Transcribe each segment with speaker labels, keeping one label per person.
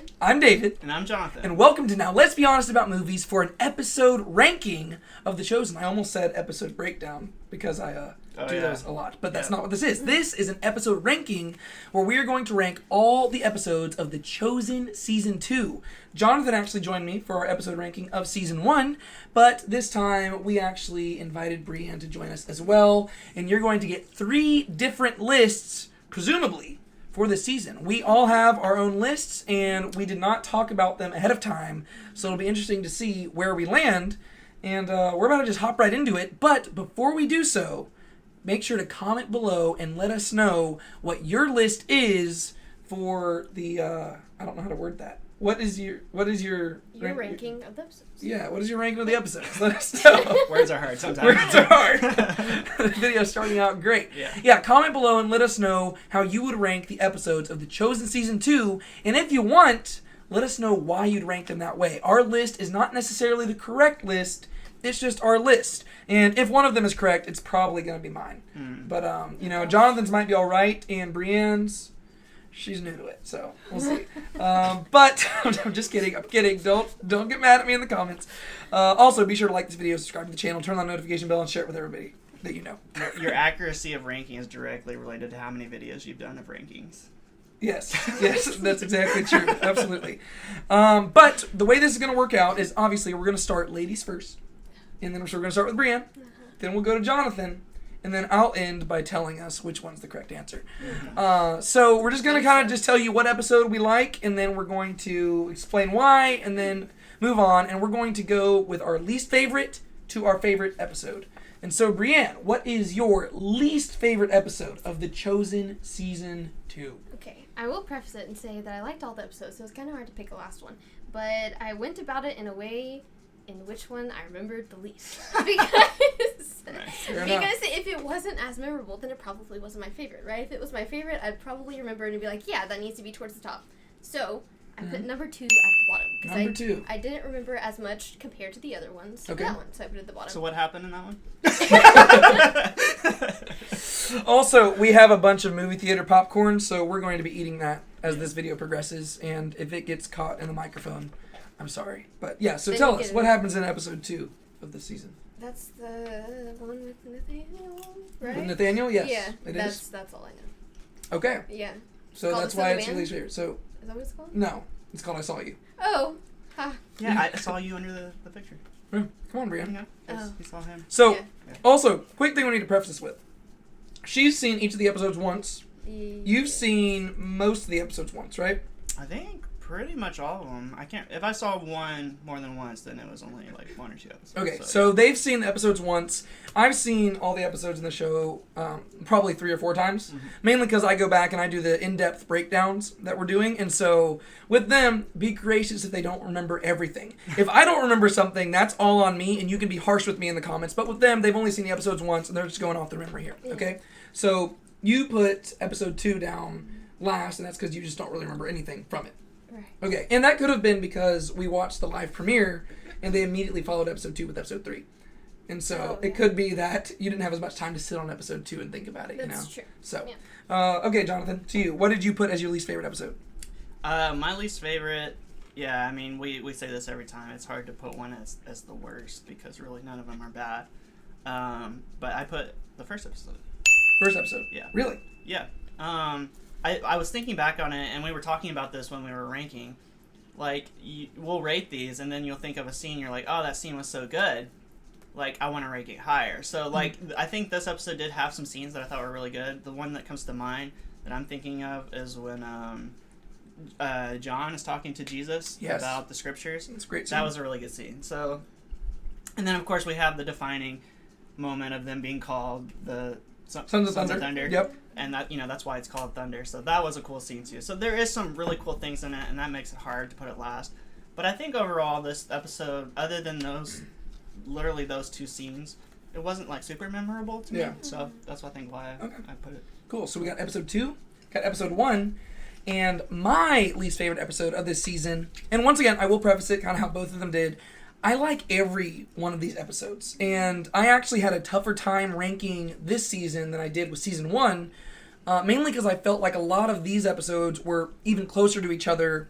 Speaker 1: Brandon.
Speaker 2: I'm David.
Speaker 3: And I'm Jonathan.
Speaker 2: And welcome to Now Let's Be Honest About Movies for an episode ranking of The Chosen. I almost said episode breakdown because I do those a lot. But that's not what this is. This is an episode ranking where we are going to rank all the episodes of The Chosen Season 2. Jonathan actually joined me for our episode ranking of Season 1, but this time we actually invited Brienne to join us as well. And you're going to get 3 different lists, presumably, for this season. We all have our own lists, and we did not talk about them ahead of time, so it'll be interesting to see where we land, and we're about to just hop right into it. But before we do so, make sure to comment below and let us know what your list is for the, I don't know how to word that. What is your
Speaker 1: ranking of the episodes?
Speaker 2: Yeah, what is your ranking of the episodes? Let us know.
Speaker 3: Words are hard sometimes.
Speaker 2: Words are hard. The video's starting out great. Yeah, comment below and let us know how you would rank the episodes of The Chosen Season 2. And if you want, let us know why you'd rank them that way. Our list is not necessarily the correct list. It's just our list. And if one of them is correct, it's probably going to be mine. But, Jonathan's might be all right, and Brienne's, she's new to it, so we'll see. But I'm just kidding. I'm kidding. Don't get mad at me in the comments. Also, be sure to like this video, subscribe to the channel, turn on the notification bell, and share it with everybody that you know.
Speaker 3: Your accuracy of ranking is directly related to how many videos you've done of rankings.
Speaker 2: Yes, that's exactly true. Absolutely. But the way this is going to work out is obviously we're going to start ladies first, and then we're going to start with Brienne. Then we'll go to Jonathan. And then I'll end by telling us which one's the correct answer. So we're just going to kind of just tell you what episode we like, and then we're going to explain why, and then move on. And we're going to go with our least favorite to our favorite episode. And so, Brienne, what is your least favorite episode of The Chosen Season 2?
Speaker 1: Okay, I will preface it and say that I liked all the episodes, so it's kind of hard to pick a last one. But I went about it in a way in which one I remembered the least. Because if it wasn't as memorable, then it probably wasn't my favorite, right? If it was my favorite, I'd probably remember it and be like, yeah, that needs to be towards the top. So I put number 2 at the bottom.
Speaker 2: Number 2.
Speaker 1: I didn't remember as much compared to the other ones.
Speaker 2: Okay.
Speaker 1: That one, so I put it at the bottom.
Speaker 3: So what happened in that one?
Speaker 2: Also, we have a bunch of movie theater popcorn, so we're going to be eating that as this video progresses. And if it gets caught in the microphone, I'm sorry. But yeah, so tell us, what happens in episode 2 of the season?
Speaker 1: That's the one with Nathaniel, right?
Speaker 2: With Nathaniel, yes.
Speaker 1: Yeah,
Speaker 2: it is.
Speaker 1: That's all I know.
Speaker 2: Okay.
Speaker 1: Yeah.
Speaker 2: So that's why it's your least favorite. So
Speaker 1: is that what it's called?
Speaker 2: No, it's called I Saw You.
Speaker 1: Oh. Ha.
Speaker 3: Yeah, I saw you under the picture.
Speaker 2: Yeah. Come on, Brienne.
Speaker 3: You saw him.
Speaker 2: So, also, quick thing we need to preface this with. She's seen each of the episodes once. You've seen most of the episodes once, right?
Speaker 3: I think pretty much all of them. I can't. If I saw one more than once, then it was only like 1 or 2 episodes.
Speaker 2: Okay, so they've seen the episodes once. I've seen all the episodes in the show probably 3 or 4 times, mainly because I go back and I do the in-depth breakdowns that we're doing. And so with them, be gracious if they don't remember everything. If I don't remember something, that's all on me, and you can be harsh with me in the comments. But with them, they've only seen the episodes once, and they're just going off their memory here. Okay, so you put episode 2 down last, and that's because you just don't really remember anything from it.
Speaker 1: Right.
Speaker 2: Okay, and that could have been because we watched the live premiere and they immediately followed episode 2 with episode 3. And so it could be that you didn't have as much time to sit on episode 2 and think about it,
Speaker 1: That's true.
Speaker 2: So, okay, Jonathan, to you. What did you put as your least favorite episode?
Speaker 3: My least favorite, I mean, we say this every time. It's hard to put one as the worst because really none of them are bad. But I put the first episode.
Speaker 2: First episode?
Speaker 3: Yeah.
Speaker 2: Really?
Speaker 3: Yeah. I was thinking back on it, and we were talking about this when we were ranking. Like, we'll rate these, and then you'll think of a scene, you're like, oh, that scene was so good. Like, I want to rank it higher. So, like, I think this episode did have some scenes that I thought were really good. The one that comes to mind that I'm thinking of is when John is talking to Jesus about the scriptures.
Speaker 2: That's a great scene.
Speaker 3: That was a really good scene. So, and then, of course, we have the defining moment of them being called the Sons of Thunder.
Speaker 2: Yep.
Speaker 3: And that, that's why it's called Thunder. So that was a cool scene too. So there is some really cool things in it, and that makes it hard to put it last. But I think overall this episode, other than literally those 2 scenes, it wasn't like super memorable to me. So that's I think why I put it.
Speaker 2: Cool. So we got episode 2, got episode 1, and my least favorite episode of this season. And once again, I will preface it kind of how both of them did. I like every one of these episodes, and I actually had a tougher time ranking this season than I did with season 1, mainly because I felt like a lot of these episodes were even closer to each other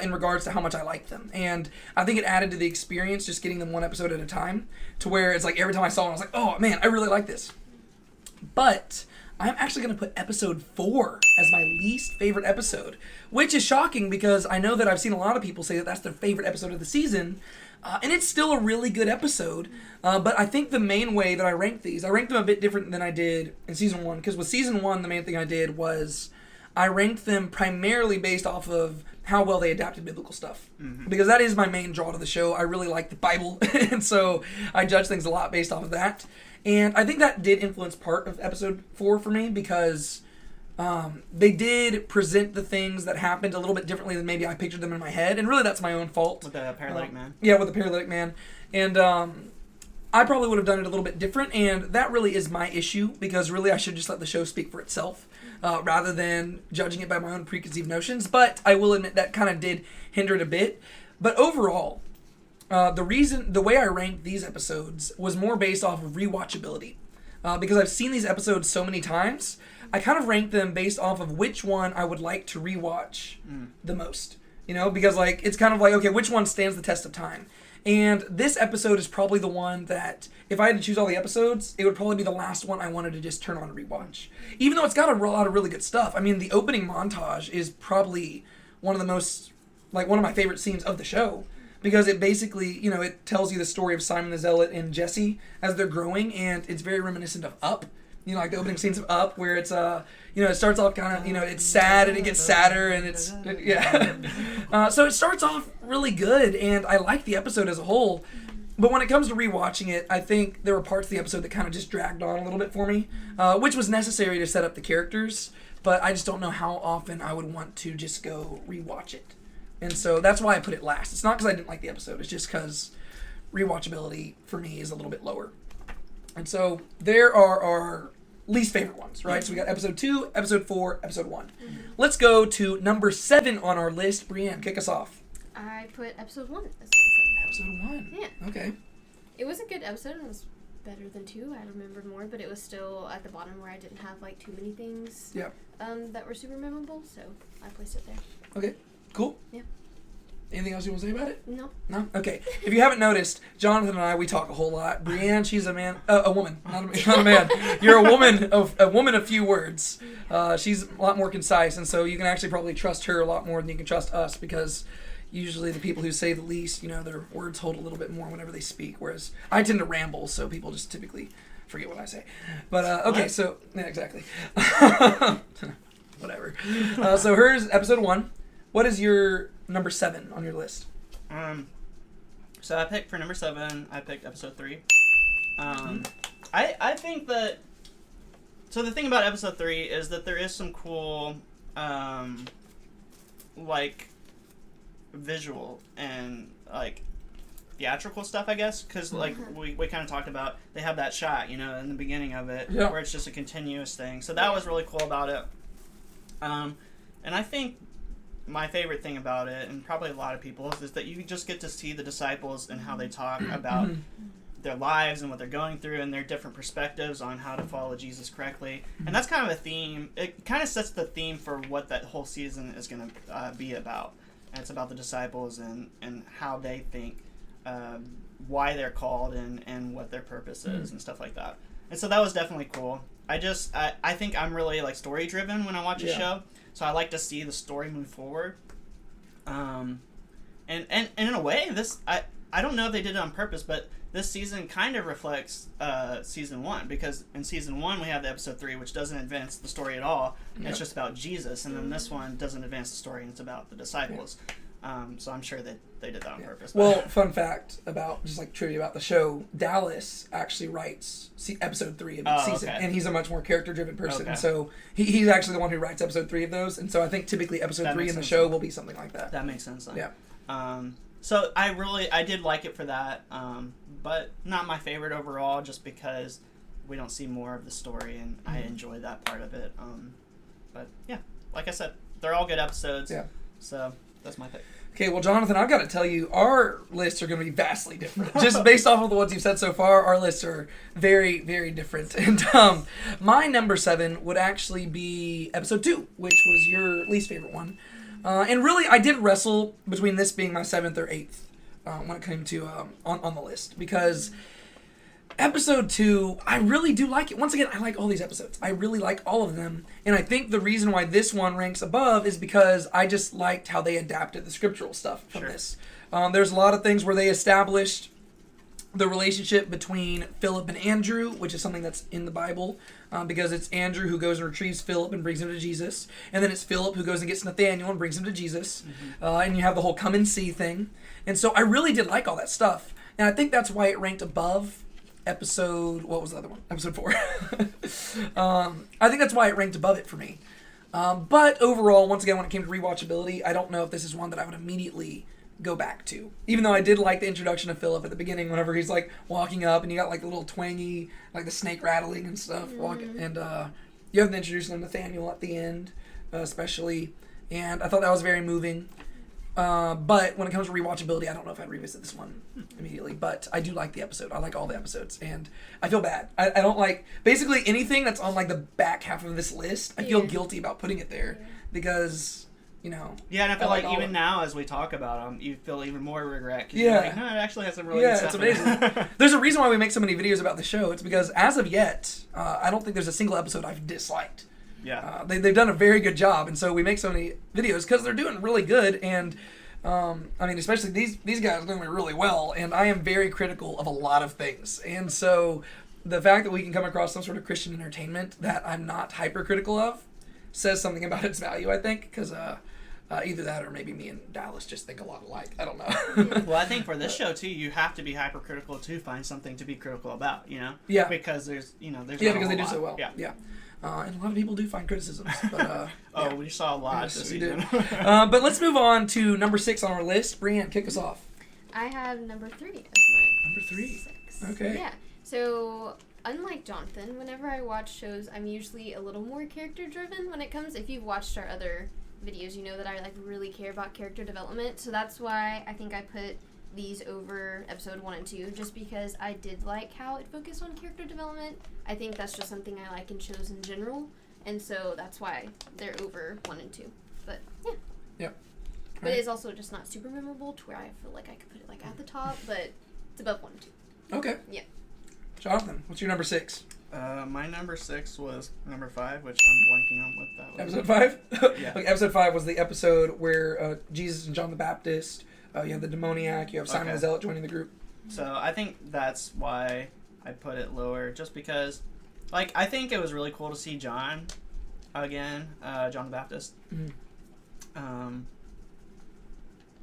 Speaker 2: in regards to how much I like them. And I think it added to the experience just getting them one episode at a time, to where it's like every time I saw it, I was like, oh man, I really like this. But I'm actually going to put episode 4 as my least favorite episode, which is shocking because I know that I've seen a lot of people say that that's their favorite episode of the season, and it's still a really good episode, but I think the main way that I ranked these, I ranked them a bit different than I did in season 1, because with season 1, the main thing I did was I ranked them primarily based off of how well they adapted biblical stuff, because that is my main draw to the show. I really like the Bible, and so I judge things a lot based off of that. And I think that did influence part of episode 4 for me, because they did present the things that happened a little bit differently than maybe I pictured them in my head. And really, that's my own fault.
Speaker 3: With the paralytic man?
Speaker 2: Yeah, with the paralytic man. And I probably would have done it a little bit different. And that really is my issue, because really I should just let the show speak for itself rather than judging it by my own preconceived notions. But I will admit that kind of did hinder it a bit. But overall, the way I ranked these episodes was more based off of rewatchability. Because I've seen these episodes so many times, I kind of ranked them based off of which one I would like to rewatch the most. You know, because like it's kind of like, okay, which one stands the test of time? And this episode is probably the one that, if I had to choose all the episodes, it would probably be the last one I wanted to just turn on and rewatch. Even though it's got a lot of really good stuff. I mean, the opening montage is probably one of my favorite scenes of the show. Because it basically, you know, it tells you the story of Simon the Zealot and Jesse as they're growing, and it's very reminiscent of Up. You know, like the opening scenes of Up, where it's, you know, it starts off kind of, you know, it's sad and it gets sadder, and it's, yeah. So it starts off really good, and I like the episode as a whole. But when it comes to rewatching it, I think there were parts of the episode that kind of just dragged on a little bit for me, which was necessary to set up the characters, but I just don't know how often I would want to just go rewatch it. And so that's why I put it last. It's not because I didn't like the episode. It's just because rewatchability for me is a little bit lower. And so there are our least favorite ones, right? So we got episode 2, episode 4, episode 1. Let's go to number 7 on our list. Brianne, kick us off.
Speaker 1: I put episode 1 as my 7.
Speaker 2: Episode 1?
Speaker 1: Yeah.
Speaker 2: Okay.
Speaker 1: It was a good episode. It was better than 2. I remembered more, but it was still at the bottom where I didn't have like too many things that were super memorable, so I placed it there.
Speaker 2: Okay. Cool.
Speaker 1: Yeah.
Speaker 2: Anything else you want to say about it?
Speaker 1: No.
Speaker 2: No? Okay. If you haven't noticed, Jonathan and I, we talk a whole lot. Brianne, she's a woman, not a man. You're a woman of few words. She's a lot more concise, and so you can actually probably trust her a lot more than you can trust us, because usually the people who say the least, you know, their words hold a little bit more whenever they speak, whereas I tend to ramble, so people just typically forget what I say. But, okay, so, yeah, exactly. Whatever. So here's episode 1. What is your number 7 on your list?
Speaker 3: So I picked for number 7. I picked episode 3. I think that. So the thing about episode 3 is that there is some cool, like, visual and like theatrical stuff, I guess, because like we kind of talked about, they have that shot, you know, in the beginning of it where it's just a continuous thing. So that was really cool about it. And I think my favorite thing about it, and probably a lot of people's, is that you just get to see the disciples and how they talk about their lives and what they're going through and their different perspectives on how to follow Jesus correctly. And that's kind of a theme. It kind of sets the theme for what that whole season is going to be about. And it's about the disciples and how they think, why they're called and what their purpose is and stuff like that. And so that was definitely cool. I think I'm really like story driven when I watch a show. So I like to see the story move forward. And in a way, this I don't know if they did it on purpose, but this season kind of reflects season 1, because in season 1 we have the episode 3, which doesn't advance the story at all. It's just about Jesus, and then this one doesn't advance the story, and it's about the disciples. So I'm sure that they did that on purpose.
Speaker 2: Well, fun fact about, just like trivia about the show, Dallas actually writes episode 3 of the season, and he's a much more character-driven person. So he's actually the one who writes episode 3 of those, and so I think typically episode 3 in the show will be something like that.
Speaker 3: That makes sense then.
Speaker 2: Yeah.
Speaker 3: So I did like it for that, but not my favorite overall, just because we don't see more of the story, and I enjoy that part of it. But yeah, like I said, they're all good episodes. Yeah. So that's my pick.
Speaker 2: Okay, well, Jonathan, I've got to tell you, our lists are going to be vastly different. Just based off of the ones you've said so far, our lists are very, very different. And my number 7 would actually be episode 2, which was your least favorite one. And really, I did wrestle between this being my 7th or 8th when it came to on the list, because episode 2, I really do like it. Once again, I like all these episodes. I really like all of them. And I think the reason why this one ranks above is because I just liked how they adapted the scriptural stuff from this. There's a lot of things where they established the relationship between Philip and Andrew, which is something that's in the Bible, because it's Andrew who goes and retrieves Philip and brings him to Jesus. And then it's Philip who goes and gets Nathaniel and brings him to Jesus. And you have the whole come and see thing. And so I really did like all that stuff. And I think that's why it ranked above episode, what was the other one? Episode 4. I think that's why it ranked above it for me. But overall, once again, when it came to rewatchability, I don't know if this is one that I would immediately go back to. Even though I did like the introduction of Philip at the beginning, whenever he's like walking up and you got like the little twangy, like the snake rattling and stuff. And you have the introduction of Nathaniel at the end, especially. And I thought that was very moving. But when it comes to rewatchability, I don't know if I'd revisit this one immediately. But I do like the episode. I like all the episodes. And I feel bad. I don't like... Basically, anything that's on like the back half of this list, I feel guilty about putting it there. Because, you know...
Speaker 3: Yeah, and I feel like even now, as we talk about them, you feel even more regret. Because you're like, no, it actually has some really good stuff.
Speaker 2: Yeah, it's amazing. There's a reason why we make so many videos about the show. It's because, as of yet, I don't think there's a single episode I've disliked.
Speaker 3: Yeah.
Speaker 2: They've done a very good job, and so we make so many videos because they're doing really good, and I mean, especially these guys are doing really well, and I am very critical of a lot of things, and so the fact that we can come across some sort of Christian entertainment that I'm not hypercritical of says something about its value, I think, because either that or maybe me and Dallas just think a lot alike. I don't know.
Speaker 3: Well, I think for this show too, you have to be hypercritical to find something to be critical about, you know?
Speaker 2: Yeah.
Speaker 3: Because there's
Speaker 2: because they do so well. Yeah. And a lot of people do find criticisms. But,
Speaker 3: we saw a lot this season.
Speaker 2: But let's move on to number 6 on our list. Brianne, kick us off.
Speaker 1: I have number 3 as my
Speaker 2: number 3.
Speaker 1: 6.
Speaker 2: Okay.
Speaker 1: Yeah. So, unlike Jonathan, whenever I watch shows, I'm usually a little more character-driven when it comes. If you've watched our other videos, you know that I really care about character development. So that's why I think I put these over episode 1 and 2, just because I did like how it focused on character development. I think that's just something I like in shows in general, and so that's why they're over 1 and 2. But yeah.
Speaker 2: Yep.
Speaker 1: But it's also just not super memorable to where I feel like I could put it at the top, but it's above 1 and 2.
Speaker 2: Okay.
Speaker 1: Yeah.
Speaker 2: Jonathan, what's your number 6?
Speaker 3: My number 6 was number 5, which I'm blanking on what that was.
Speaker 2: Episode 5?
Speaker 3: Yeah.
Speaker 2: Okay, episode 5 was the episode where Jesus and John the Baptist, you have the demoniac, you have Simon the Zealot joining the group.
Speaker 3: So I think that's why I put it lower, just because, I think it was really cool to see John again, John the Baptist.
Speaker 2: Mm-hmm.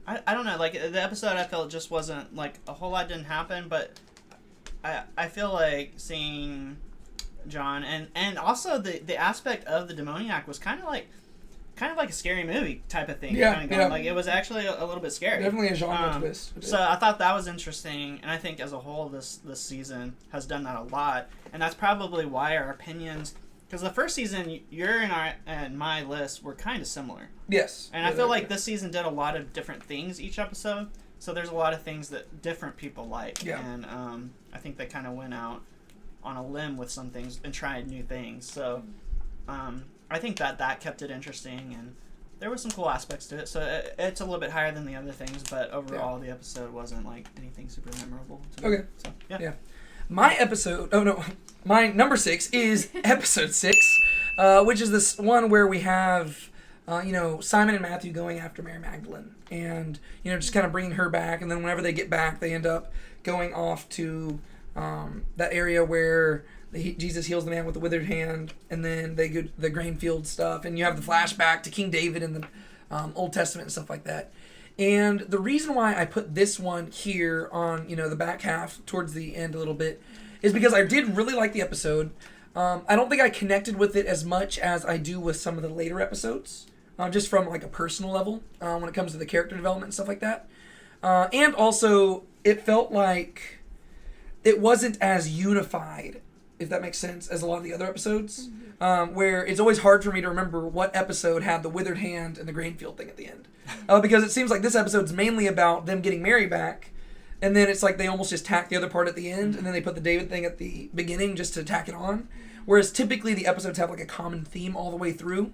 Speaker 3: I don't know, the episode I felt just wasn't, a whole lot didn't happen, but I feel like seeing John, and also the aspect of the demoniac was kind of like a scary movie type of thing.
Speaker 2: Yeah,
Speaker 3: it was actually a little bit scary.
Speaker 2: Definitely a genre twist.
Speaker 3: So I thought that was interesting, and I think as a whole this season has done that a lot, and that's probably why our opinions, because the first season your and my list were kind of similar.
Speaker 2: Yes.
Speaker 3: And I feel like this season did a lot of different things each episode, so there's a lot of things that different people like.
Speaker 2: Yeah.
Speaker 3: And I think they kind of went out on a limb with some things and tried new things. So I think that kept it interesting, and there were some cool aspects to it. So it's a little bit higher than the other things, but overall the episode wasn't anything super memorable to me.
Speaker 2: Okay.
Speaker 3: So, yeah.
Speaker 2: My number 6 is episode 6, which is this one where we have, Simon and Matthew going after Mary Magdalene, and, just kind of bringing her back, and then whenever they get back, they end up going off to that area where Jesus heals the man with the withered hand, and then they go to the grain field stuff, and you have the flashback to King David in the Old Testament and stuff like that. And the reason why I put this one here on, the back half towards the end a little bit is because I did really like the episode. I don't think I connected with it as much as I do with some of the later episodes, just from a personal level when it comes to the character development and stuff like that. And also, it felt like it wasn't as unified, if that makes sense, as a lot of the other episodes, where it's always hard for me to remember what episode had the withered hand and the grain field thing at the end. Because it seems like this episode's mainly about them getting Mary back, and then it's like they almost just tack the other part at the end, and then they put the David thing at the beginning just to tack it on. Whereas typically the episodes have a common theme all the way through.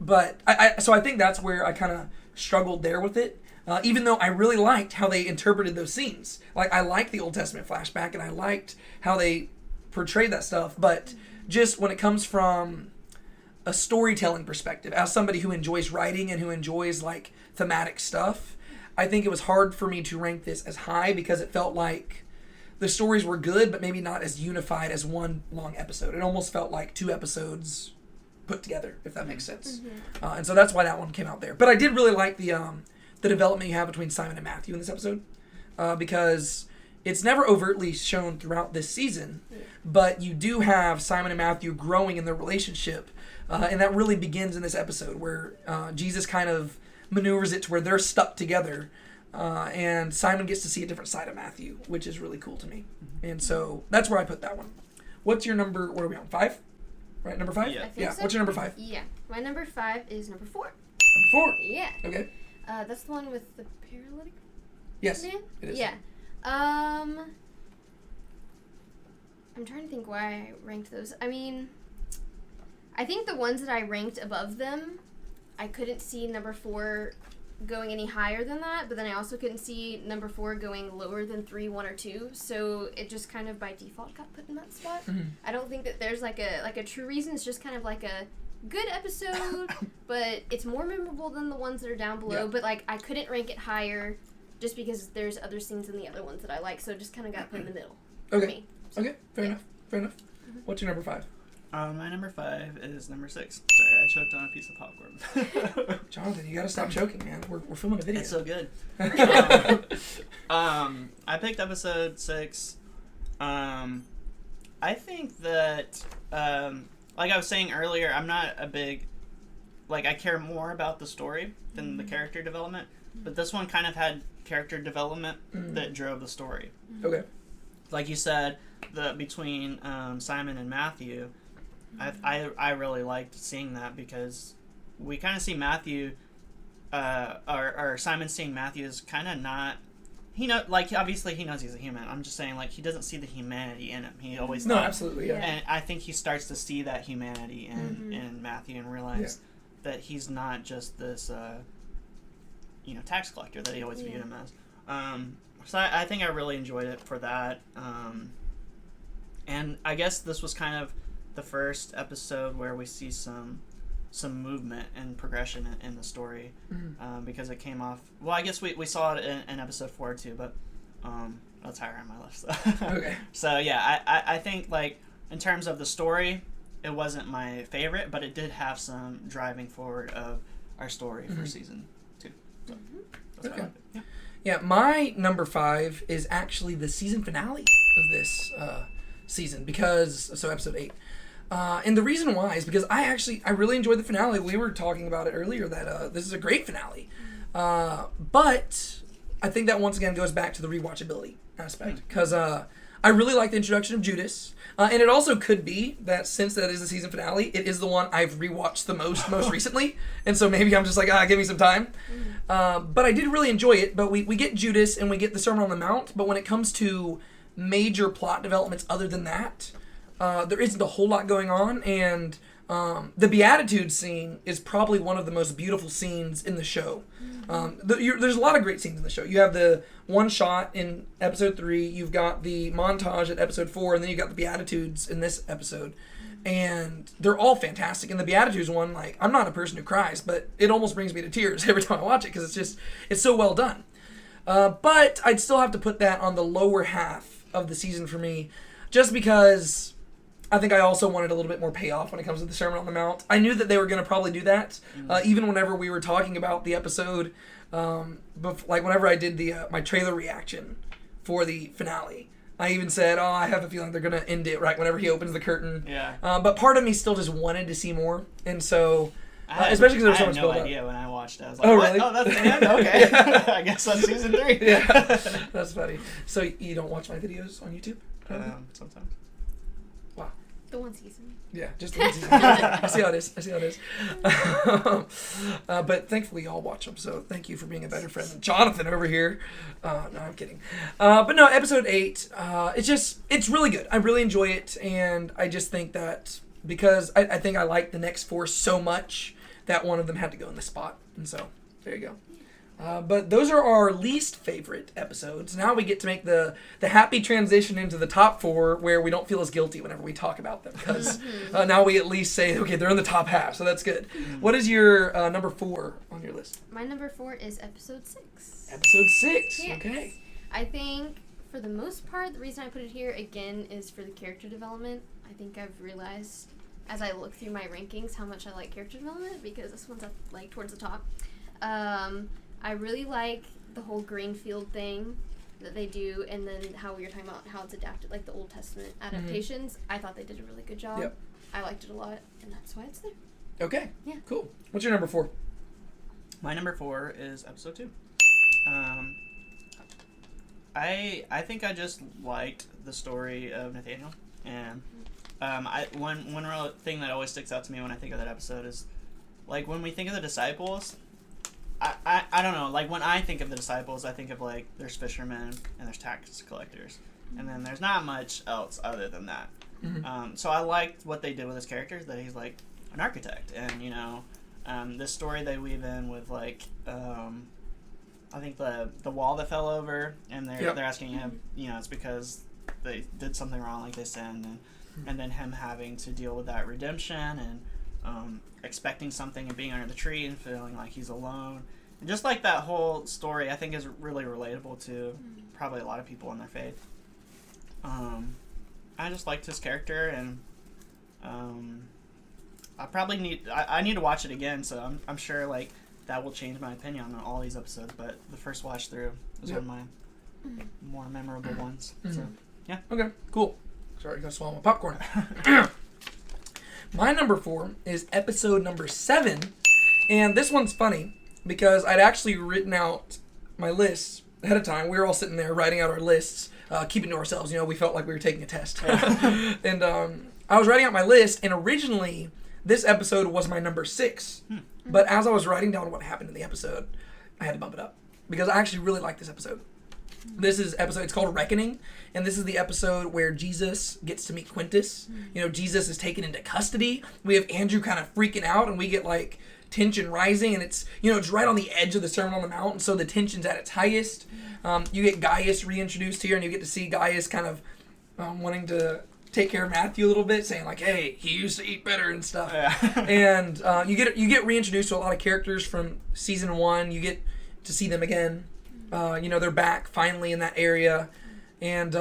Speaker 2: but so I think that's where I kind of struggled there with it. Even though I really liked how they interpreted those scenes. Like, I liked the Old Testament flashback, and I liked how they portrayed that stuff. But just when it comes from a storytelling perspective, as somebody who enjoys writing and who enjoys, like, thematic stuff, I think it was hard for me to rank this as high because it felt like the stories were good, but maybe not as unified as one long episode. It almost felt like 2 episodes put together, if that makes sense. Mm-hmm. And so that's why that one came out there. But I did really like the development you have between Simon and Matthew in this episode, because it's never overtly shown throughout this season, but you do have Simon and Matthew growing in their relationship, and that really begins in this episode where Jesus kind of maneuvers it to where they're stuck together, and Simon gets to see a different side of Matthew, which is really cool to me. And so that's where I put that one. What's your number? What are we on? 5? Right, number 5?
Speaker 1: Yeah. So.
Speaker 2: What's your number 5?
Speaker 1: Yeah, my number 5 is number 4.
Speaker 2: Number 4?
Speaker 1: Yeah.
Speaker 2: Okay.
Speaker 1: That's the one with the paralytic
Speaker 2: Yes,
Speaker 1: man?
Speaker 2: it is.
Speaker 1: Yeah. I'm trying to think why I ranked those. I mean, I think the ones that I ranked above them, I couldn't see number 4 going any higher than that, but then I also couldn't see number 4 going lower than 3, 1, or 2, so it just kind of by default got put in that spot. Mm-hmm. I don't think that there's like a true reason. It's just kind of like a good episode, but it's more memorable than the ones that are down below. But like, I couldn't rank it higher just because there's other scenes in the other ones that I like, so it just kind of got put in the middle.
Speaker 2: Okay.
Speaker 1: For me. So,
Speaker 2: okay. Fair enough. Mm-hmm. What's your number 5?
Speaker 3: My number 5 is number 6. Sorry, I choked on a piece of popcorn.
Speaker 2: Jonathan, you gotta stop choking, man. We're filming a video.
Speaker 3: It's so good. I picked episode 6. I think that, like I was saying earlier, I'm not a big, like, I care more about the story than the character development, but this one kind of had character development that drove the story.
Speaker 2: Okay.
Speaker 3: Like you said, between Simon and Matthew, I really liked seeing that because we kind of see Matthew, or Simon seeing Matthew is kind of not, like, obviously he knows he's a human. I'm just saying, like, he doesn't see the humanity in him. He always
Speaker 2: No,
Speaker 3: thought,
Speaker 2: absolutely, yeah.
Speaker 3: And I think he starts to see that humanity in Matthew and realize that he's not just this, tax collector that he always viewed him as. So I think I really enjoyed it for that. And I guess this was kind of the first episode where we see some movement and progression in the story, because it came off. Well, I guess we saw it in episode 4 too, but that's higher on my list.
Speaker 2: Okay.
Speaker 3: So yeah, I think, like, in terms of the story, it wasn't my favorite, but it did have some driving forward of our story for season 2. So that's
Speaker 2: Okay.
Speaker 3: what I think.
Speaker 2: Yeah, my number 5 is actually the season finale of this season, so episode 8. And the reason why is because I really enjoyed the finale. We were talking about it earlier that this is a great finale. But I think that once again goes back to the rewatchability aspect, because I really like the introduction of Judas. And it also could be that since that is the season finale, it is the one I've rewatched the most recently. And so maybe I'm just like, give me some time. But I did really enjoy it. But we get Judas and we get the Sermon on the Mount. But when it comes to major plot developments other than that, there isn't a whole lot going on. And the Beatitudes scene is probably one of the most beautiful scenes in the show. There's a lot of great scenes in the show. You have the one shot in episode 3, you've got the montage at episode 4, and then you've got the Beatitudes in this episode. And they're all fantastic. And the Beatitudes one, like, I'm not a person who cries, but it almost brings me to tears every time I watch it because it's so well done. But I'd still have to put that on the lower half of the season for me, just because I think I also wanted a little bit more payoff when it comes to the Sermon on the Mount. I knew that they were going to probably do that, even whenever we were talking about the episode, like whenever I did my trailer reaction for the finale. I even said, I have a feeling they're going to end it right whenever he opens the curtain.
Speaker 3: Yeah.
Speaker 2: But part of me still just wanted to see more, and so, especially because there's so much build-up.
Speaker 3: I had no idea when I watched it. I was like,
Speaker 2: oh,
Speaker 3: what?
Speaker 2: really?
Speaker 3: Oh, that's the end? Okay. I guess that's season 3.
Speaker 2: Yeah, that's funny. So you don't watch my videos on YouTube?
Speaker 3: Sometimes.
Speaker 2: Wow.
Speaker 1: The one season.
Speaker 2: Yeah, just the one season. I see how it is. But thankfully y'all watch them, so thank you for being a better friend than Jonathan over here. No, I'm kidding. But no, episode 8, it's really good. I really enjoy it, and I just think that because I think I like the next 4 so much that one of them had to go in this spot. And so, there you go. But those are our least favorite episodes. Now we get to make the happy transition into the top 4 where we don't feel as guilty whenever we talk about them. Because now we at least say, okay, they're in the top half, so that's good. What is your number 4 on your list?
Speaker 1: My number 4 is episode 6.
Speaker 2: Episode 6,
Speaker 1: yes.
Speaker 2: Okay.
Speaker 1: I think, for the most part, the reason I put it here, again, is for the character development. I think I've realized, as I look through my rankings, how much I like character development, because this one's up, like, towards the top. I really like the whole Greenfield thing that they do, and then how we were talking about how it's adapted, like the Old Testament adaptations. I thought they did a really good job.
Speaker 2: Yep.
Speaker 1: I liked it a lot, and that's why it's there.
Speaker 2: Okay.
Speaker 1: Yeah.
Speaker 2: Cool. What's your number 4?
Speaker 3: My number 4 is episode 2. I think I just liked the story of Nathaniel, and one real thing that always sticks out to me when I think of that episode is, like, when we think of the disciples, I don't know, like, when I think of the disciples, I think of, like, there's fishermen and there's tax collectors, and then there's not much else other than that. So I liked what they did with his characters, that he's, like, an architect, and, you know, this story they weave in with, like, I think the wall that fell over, and they're asking him, you know, it's because they did something wrong, like they sinned, and then him having to deal with that redemption, and expecting something and being under the tree and feeling like he's alone. And just like that whole story, I think is really relatable to probably a lot of people in their faith. I just liked his character, and I need to watch it again, so I'm sure, like, that will change my opinion on all these episodes, but the first watch through was one of my more memorable ones. So, yeah.
Speaker 2: Okay, cool. Sorry, I gotta swallow my popcorn. My number 4 is episode number 7, and this one's funny because I'd actually written out my lists ahead of time. We were all sitting there writing out our lists, keeping to ourselves. You know, we felt like we were taking a test. And I was writing out my list, and originally this episode was my number 6. But as I was writing down what happened in the episode, I had to bump it up because I actually really like this episode. This is episode, it's called Reckoning, and this is the episode where Jesus gets to meet Quintus. You know, Jesus is taken into custody. We have Andrew kind of freaking out, and we get, like, tension rising, and it's, you know, it's right on the edge of the Sermon on the Mount, and so the tension's at its highest. You get Gaius reintroduced here, and you get to see Gaius kind of wanting to take care of Matthew a little bit, saying, like, hey, he used to eat better and stuff. Yeah. And you get reintroduced to a lot of characters from season 1. You get to see them again. You know, they're back finally in that area. And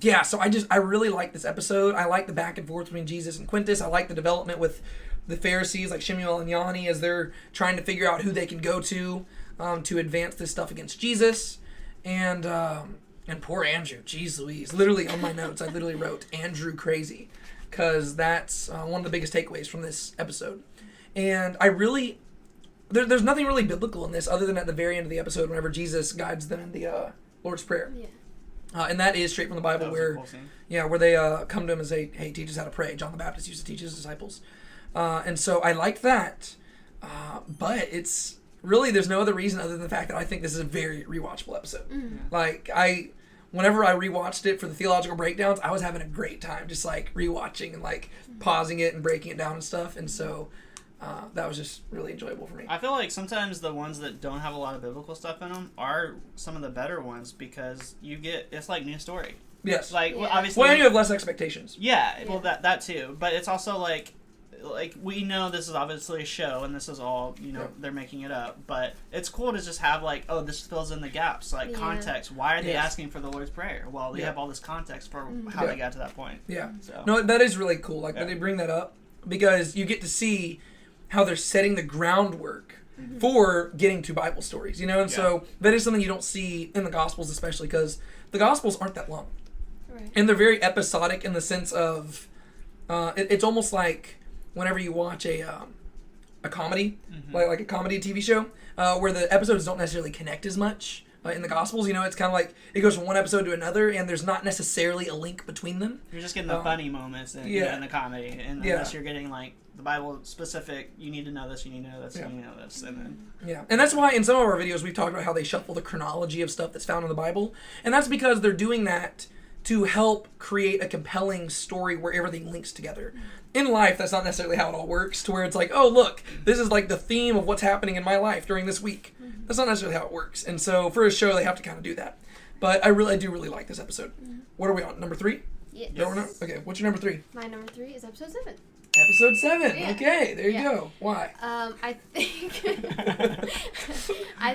Speaker 2: yeah, so I really like this episode. I like the back and forth between Jesus and Quintus. I like the development with the Pharisees, like Shemuel and Yanni, as they're trying to figure out who they can go to advance this stuff against Jesus. And poor Andrew, jeez Louise. Literally on my notes, I literally wrote Andrew crazy, because that's one of the biggest takeaways from this episode. And I really, there's nothing really biblical in this other than at the very end of the episode whenever Jesus guides them in the Lord's Prayer. Yeah. And that is straight from the Bible where they come to him and say, hey, teach us how to pray. John the Baptist used to teach his disciples. And so I like that, but it's really, there's no other reason other than the fact that I think this is a very rewatchable episode. Like, whenever I rewatched it for the theological breakdowns, I was having a great time just, like, rewatching and, like, pausing it and breaking it down and stuff. And so that was just really enjoyable for me.
Speaker 3: I feel like sometimes the ones that don't have a lot of biblical stuff in them are some of the better ones, because it's like new story.
Speaker 2: Yes.
Speaker 3: Like, obviously.
Speaker 2: Well, and you have less expectations.
Speaker 3: Yeah, well, that too. But it's also like we know this is obviously a show and this is all, you know, they're making it up, but it's cool to just have, like, oh, this fills in the gaps, like context. Why are they asking for the Lord's Prayer? Well, they have all this context for how they got to that point. Yeah. So.
Speaker 2: No, that is really cool. Like, that they bring that up, because you get to see how they're setting the groundwork for getting to Bible stories, you know? And so that is something you don't see in the Gospels, especially because the Gospels aren't that long. Right. And they're very episodic in the sense of, it's almost like whenever you watch a comedy, like a comedy TV show, where the episodes don't necessarily connect as much in the Gospels. You know, it's kind of like it goes from one episode to another, and there's not necessarily a link between them.
Speaker 3: You're just getting the funny moments in the comedy, and unless you're getting, like, the Bible specific, you need to know this, you need to know this, you need to know this, and then...
Speaker 2: and that's why in some of our videos we've talked about how they shuffle the chronology of stuff that's found in the Bible, and that's because they're doing that to help create a compelling story where everything links together. In life, that's not necessarily how it all works, to where it's like, oh, look, this is like the theme of what's happening in my life during this week. That's not necessarily how it works. And so for a show, they have to kind of do that. But I do really like this episode. What are we on? Number 3?
Speaker 1: Yes.
Speaker 2: Okay, what's your number 3?
Speaker 1: My number 3 is episode 7.
Speaker 2: Episode 7.
Speaker 1: Yeah.
Speaker 2: Okay, there you go. Why?
Speaker 1: I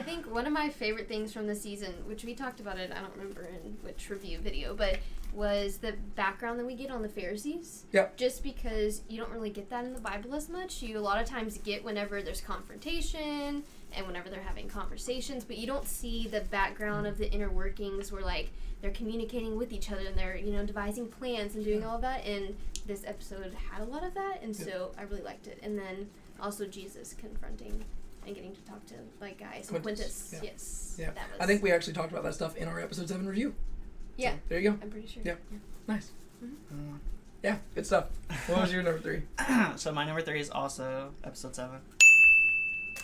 Speaker 1: think one of my favorite things from the season, which we talked about it, I don't remember in which review video, but was the background that we get on the Pharisees.
Speaker 2: Yep.
Speaker 1: Just because you don't really get that in the Bible as much. You a lot of times get whenever there's confrontation and whenever they're having conversations, but you don't see the background of the inner workings where, like, they're communicating with each other and they're, devising plans and doing all of that. And this episode had a lot of that, and so I really liked it. And then also Jesus confronting and getting to talk to, like, guys and Quintus.
Speaker 2: Yeah.
Speaker 1: Yes.
Speaker 2: Yeah.
Speaker 1: That was,
Speaker 2: I think we actually talked about that stuff in our episode 7 review.
Speaker 1: Yeah.
Speaker 2: So, there you go.
Speaker 1: I'm pretty sure.
Speaker 2: Yeah. Nice.
Speaker 1: Mm-hmm.
Speaker 2: Yeah, good stuff. What was your number 3?
Speaker 3: So my number 3 is also episode 7.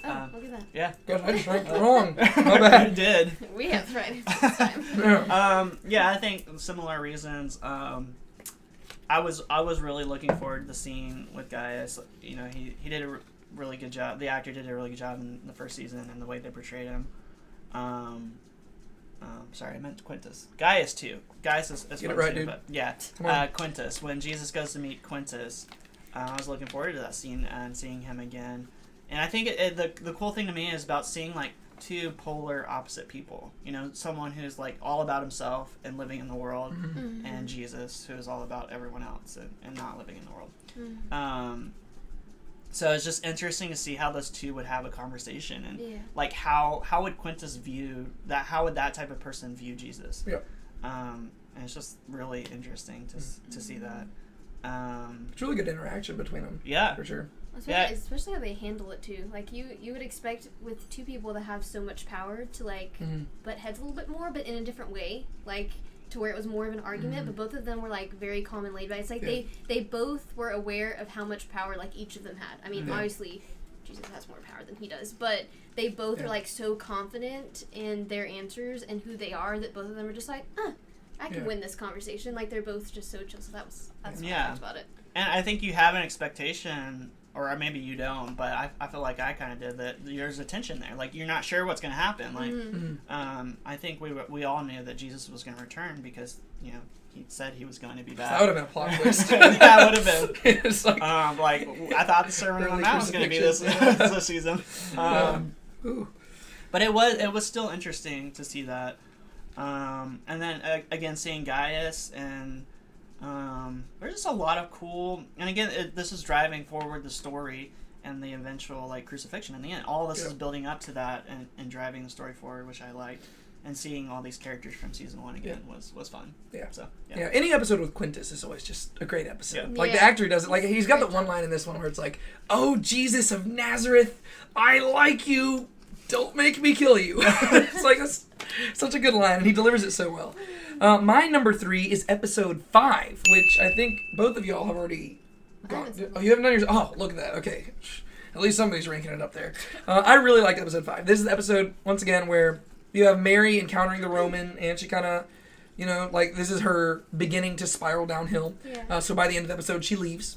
Speaker 1: Oh, look at that.
Speaker 3: Yeah.
Speaker 2: Gosh, I just ranked wrong. My bad.
Speaker 3: You did.
Speaker 1: We have right this time.
Speaker 2: Yeah.
Speaker 3: I think similar reasons. I was really looking forward to the scene with Gaius. He did a really good job. The actor did a really good job in the first season and the way they portrayed him. Sorry, I meant Quintus. Gaius too. Gaius is
Speaker 2: Get it right, dude.
Speaker 3: but yeah. Quintus. When Jesus goes to meet Quintus, I was looking forward to that scene and seeing him again. And I think the cool thing to me is about seeing, like, two polar opposite people. Someone who's, like, all about himself and living in the world, and Jesus, who is all about everyone else and not living in the world. So it's just interesting to see how those two would have a conversation, and like how would Quintus view that? How would that type of person view Jesus?
Speaker 2: Yeah.
Speaker 3: And it's just really interesting to see that.
Speaker 2: It's really good interaction between them.
Speaker 3: Yeah,
Speaker 2: for sure.
Speaker 1: Especially how they handle it too. Like you would expect with two people that have so much power to, like, butt heads a little bit more, but in a different way. Like, to where it was more of an argument, but both of them were, like, very calm and laid back. It's like they both were aware of how much power, like, each of them had. I mean, obviously Jesus has more power than he does, but they both are, like, so confident in their answers and who they are that both of them are just like, I can win this conversation. Like, they're both just so chill. So that's what I liked about it. And
Speaker 3: I think you have an expectation, or maybe you don't, but I feel like I kind of did, that there's a tension there. Like, you're not sure what's going to happen. Like, I think we all knew that Jesus was going to return because, he said he was going to be back.
Speaker 2: That would have been a plot twist.
Speaker 3: That would have been.
Speaker 2: It's like,
Speaker 3: I thought the Sermon on the Mount was going to be this season. But it was still interesting to see that. And then, again, seeing Gaius and... there's just a lot of cool, and again, this is driving forward the story and the eventual, like, crucifixion in the end. All this is building up to that and driving the story forward, which I liked. And seeing all these characters from season 1 again was fun. Yeah. So
Speaker 2: any episode with Quintus is always just a great episode.
Speaker 3: Yeah.
Speaker 2: Like, the actor does it. Like, he's got the one line in this one where it's like, "Oh, Jesus of Nazareth, I like you. Don't make me kill you." It's like such a good line, and he delivers it so well. My number 3 is episode 5, which I think both of y'all have already gone. Oh, you haven't done yours? Oh, look at that. Okay. At least somebody's ranking it up there. I really like episode 5. This is the episode, once again, where you have Mary encountering the Roman, and she kind of, this is her beginning to spiral downhill.
Speaker 1: Yeah.
Speaker 2: So by the end of the episode, she leaves.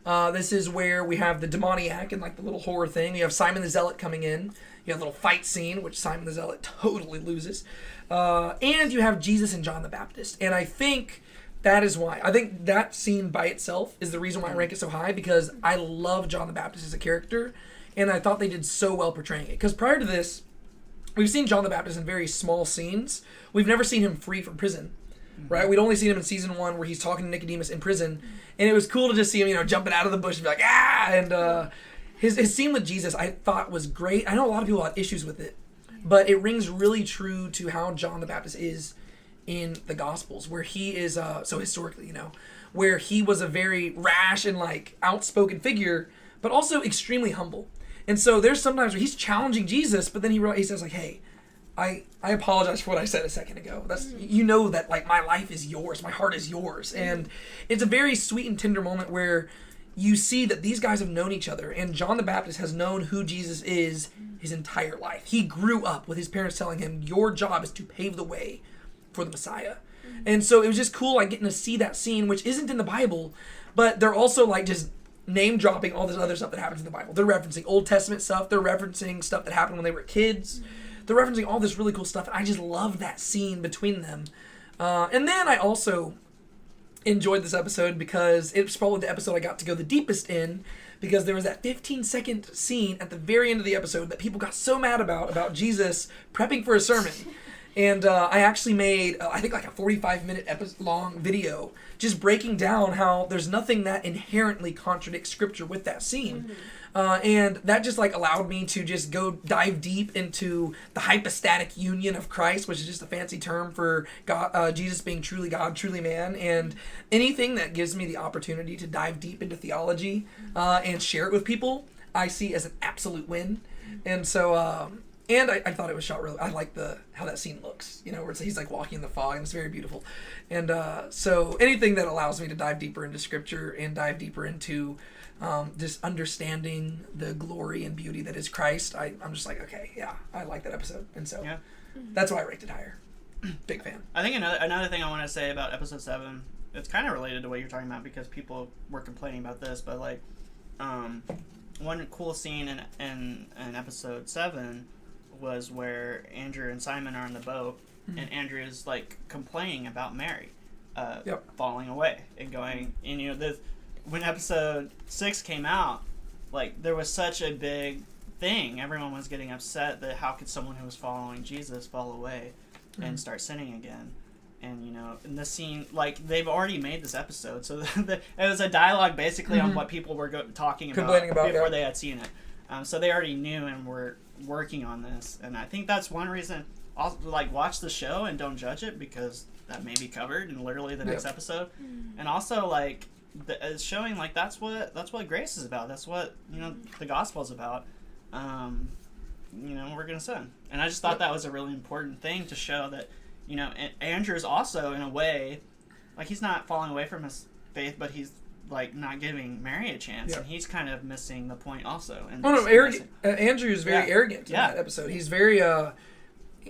Speaker 2: This is where we have the demoniac and, like, the little horror thing. You have Simon the Zealot coming in. You have a little fight scene, which Simon the Zealot totally loses. And you have Jesus and John the Baptist. And I think that is why. I think that scene by itself is the reason why I rank it so high, because I love John the Baptist as a character, and I thought they did so well portraying it. Because prior to this, we've seen John the Baptist in very small scenes. We've never seen him free from prison, right? We'd only seen him in season 1 where he's talking to Nicodemus in prison, and it was cool to just see him, jumping out of the bush and be like, ah! And his scene with Jesus, I thought, was great. I know a lot of people had issues with it, but it rings really true to how John the Baptist is in the Gospels, where he is, so historically, where he was a very rash and, like, outspoken figure, but also extremely humble. And so there's sometimes where he's challenging Jesus, but then he says, like, hey, I apologize for what I said a second ago. That's that, like, my life is yours. My heart is yours. And it's a very sweet and tender moment where you see that these guys have known each other, and John the Baptist has known who Jesus is his entire life. He grew up with his parents telling him, your job is to pave the way for the Messiah. And so it was just cool, like, getting to see that scene, which isn't in the Bible, but they're also, like, just name dropping all this other stuff that happens in the Bible. They're referencing Old Testament stuff. They're referencing stuff that happened when they were kids. They're referencing all this really cool stuff. And I just love that scene between them. And then I also enjoyed this episode because it was probably the episode I got to go the deepest in, because there was that 15-second scene at the very end of the episode that people got so mad about Jesus prepping for a sermon. And I actually made, I think, like a 45-minute long video just breaking down how there's nothing that inherently contradicts Scripture with that scene. And that just, like, allowed me to just go dive deep into the hypostatic union of Christ, which is just a fancy term for God, Jesus being truly God, truly man. And anything that gives me the opportunity to dive deep into theology and share it with people, I see as an absolute win. And so... And I thought it was shot really. I like how that scene looks, where he's like walking in the fog, and it's very beautiful. And so anything that allows me to dive deeper into Scripture and dive deeper into just understanding the glory and beauty that is Christ, I'm just like, okay, yeah, I like that episode, and so that's why I ranked it higher. Big fan.
Speaker 3: I think another thing I want to say about episode 7, it's kind of related to what you're talking about, because people were complaining about this, but like one cool scene in episode 7 was where Andrew and Simon are on the boat, and Andrew is like complaining about Mary falling away and going, and when episode 6 came out, like, there was such a big thing. Everyone was getting upset that how could someone who was following Jesus fall away and start sinning again. And in the scene, like, they've already made this episode, so it was a dialogue basically on what people were talking about before they had seen it. So they already knew and were working on this, and I think that's one reason. Also, like, watch the show and don't judge it, because that may be covered in literally the next episode. And also, like, it's showing, like, that's what grace is about. That's what the gospel is about. We're gonna sin, and I just thought that was a really important thing to show that Andrew's also, in a way, like, he's not falling away from his faith, but he's like not giving Mary a chance, and he's kind of missing the point also. And
Speaker 2: Andrew's very arrogant in that episode. He's very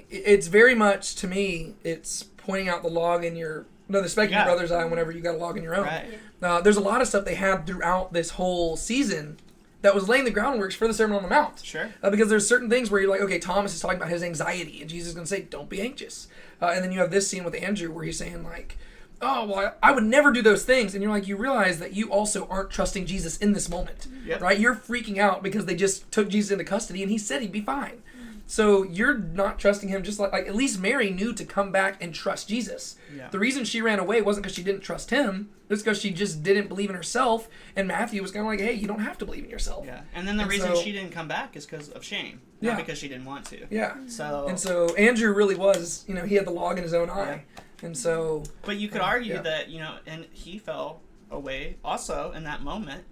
Speaker 2: it's very much, to me, it's pointing out the log in the speck in your brother's eye whenever you got a log in your own. There's a lot of stuff they had throughout this whole season that was laying the groundwork for the Sermon on the Mount. Because there's certain things where you're like, okay, Thomas is talking about his anxiety, and Jesus is going to say, don't be anxious. And then you have this scene with Andrew where he's saying, like, oh, well, I would never do those things. And you're like, you realize that you also aren't trusting Jesus in this moment, right? You're freaking out because they just took Jesus into custody, and he said he'd be fine. So you're not trusting him, just like at least Mary knew to come back and trust Jesus. The reason she ran away wasn't because she didn't trust him. It was because she just didn't believe in herself. And Matthew was kind of like, hey, you don't have to believe in yourself.
Speaker 3: And then the reason she didn't come back is because of shame, not because she didn't want to. So Andrew
Speaker 2: really was, he had the log in his own eye. And so...
Speaker 3: But you could argue that, and he fell away also in that moment.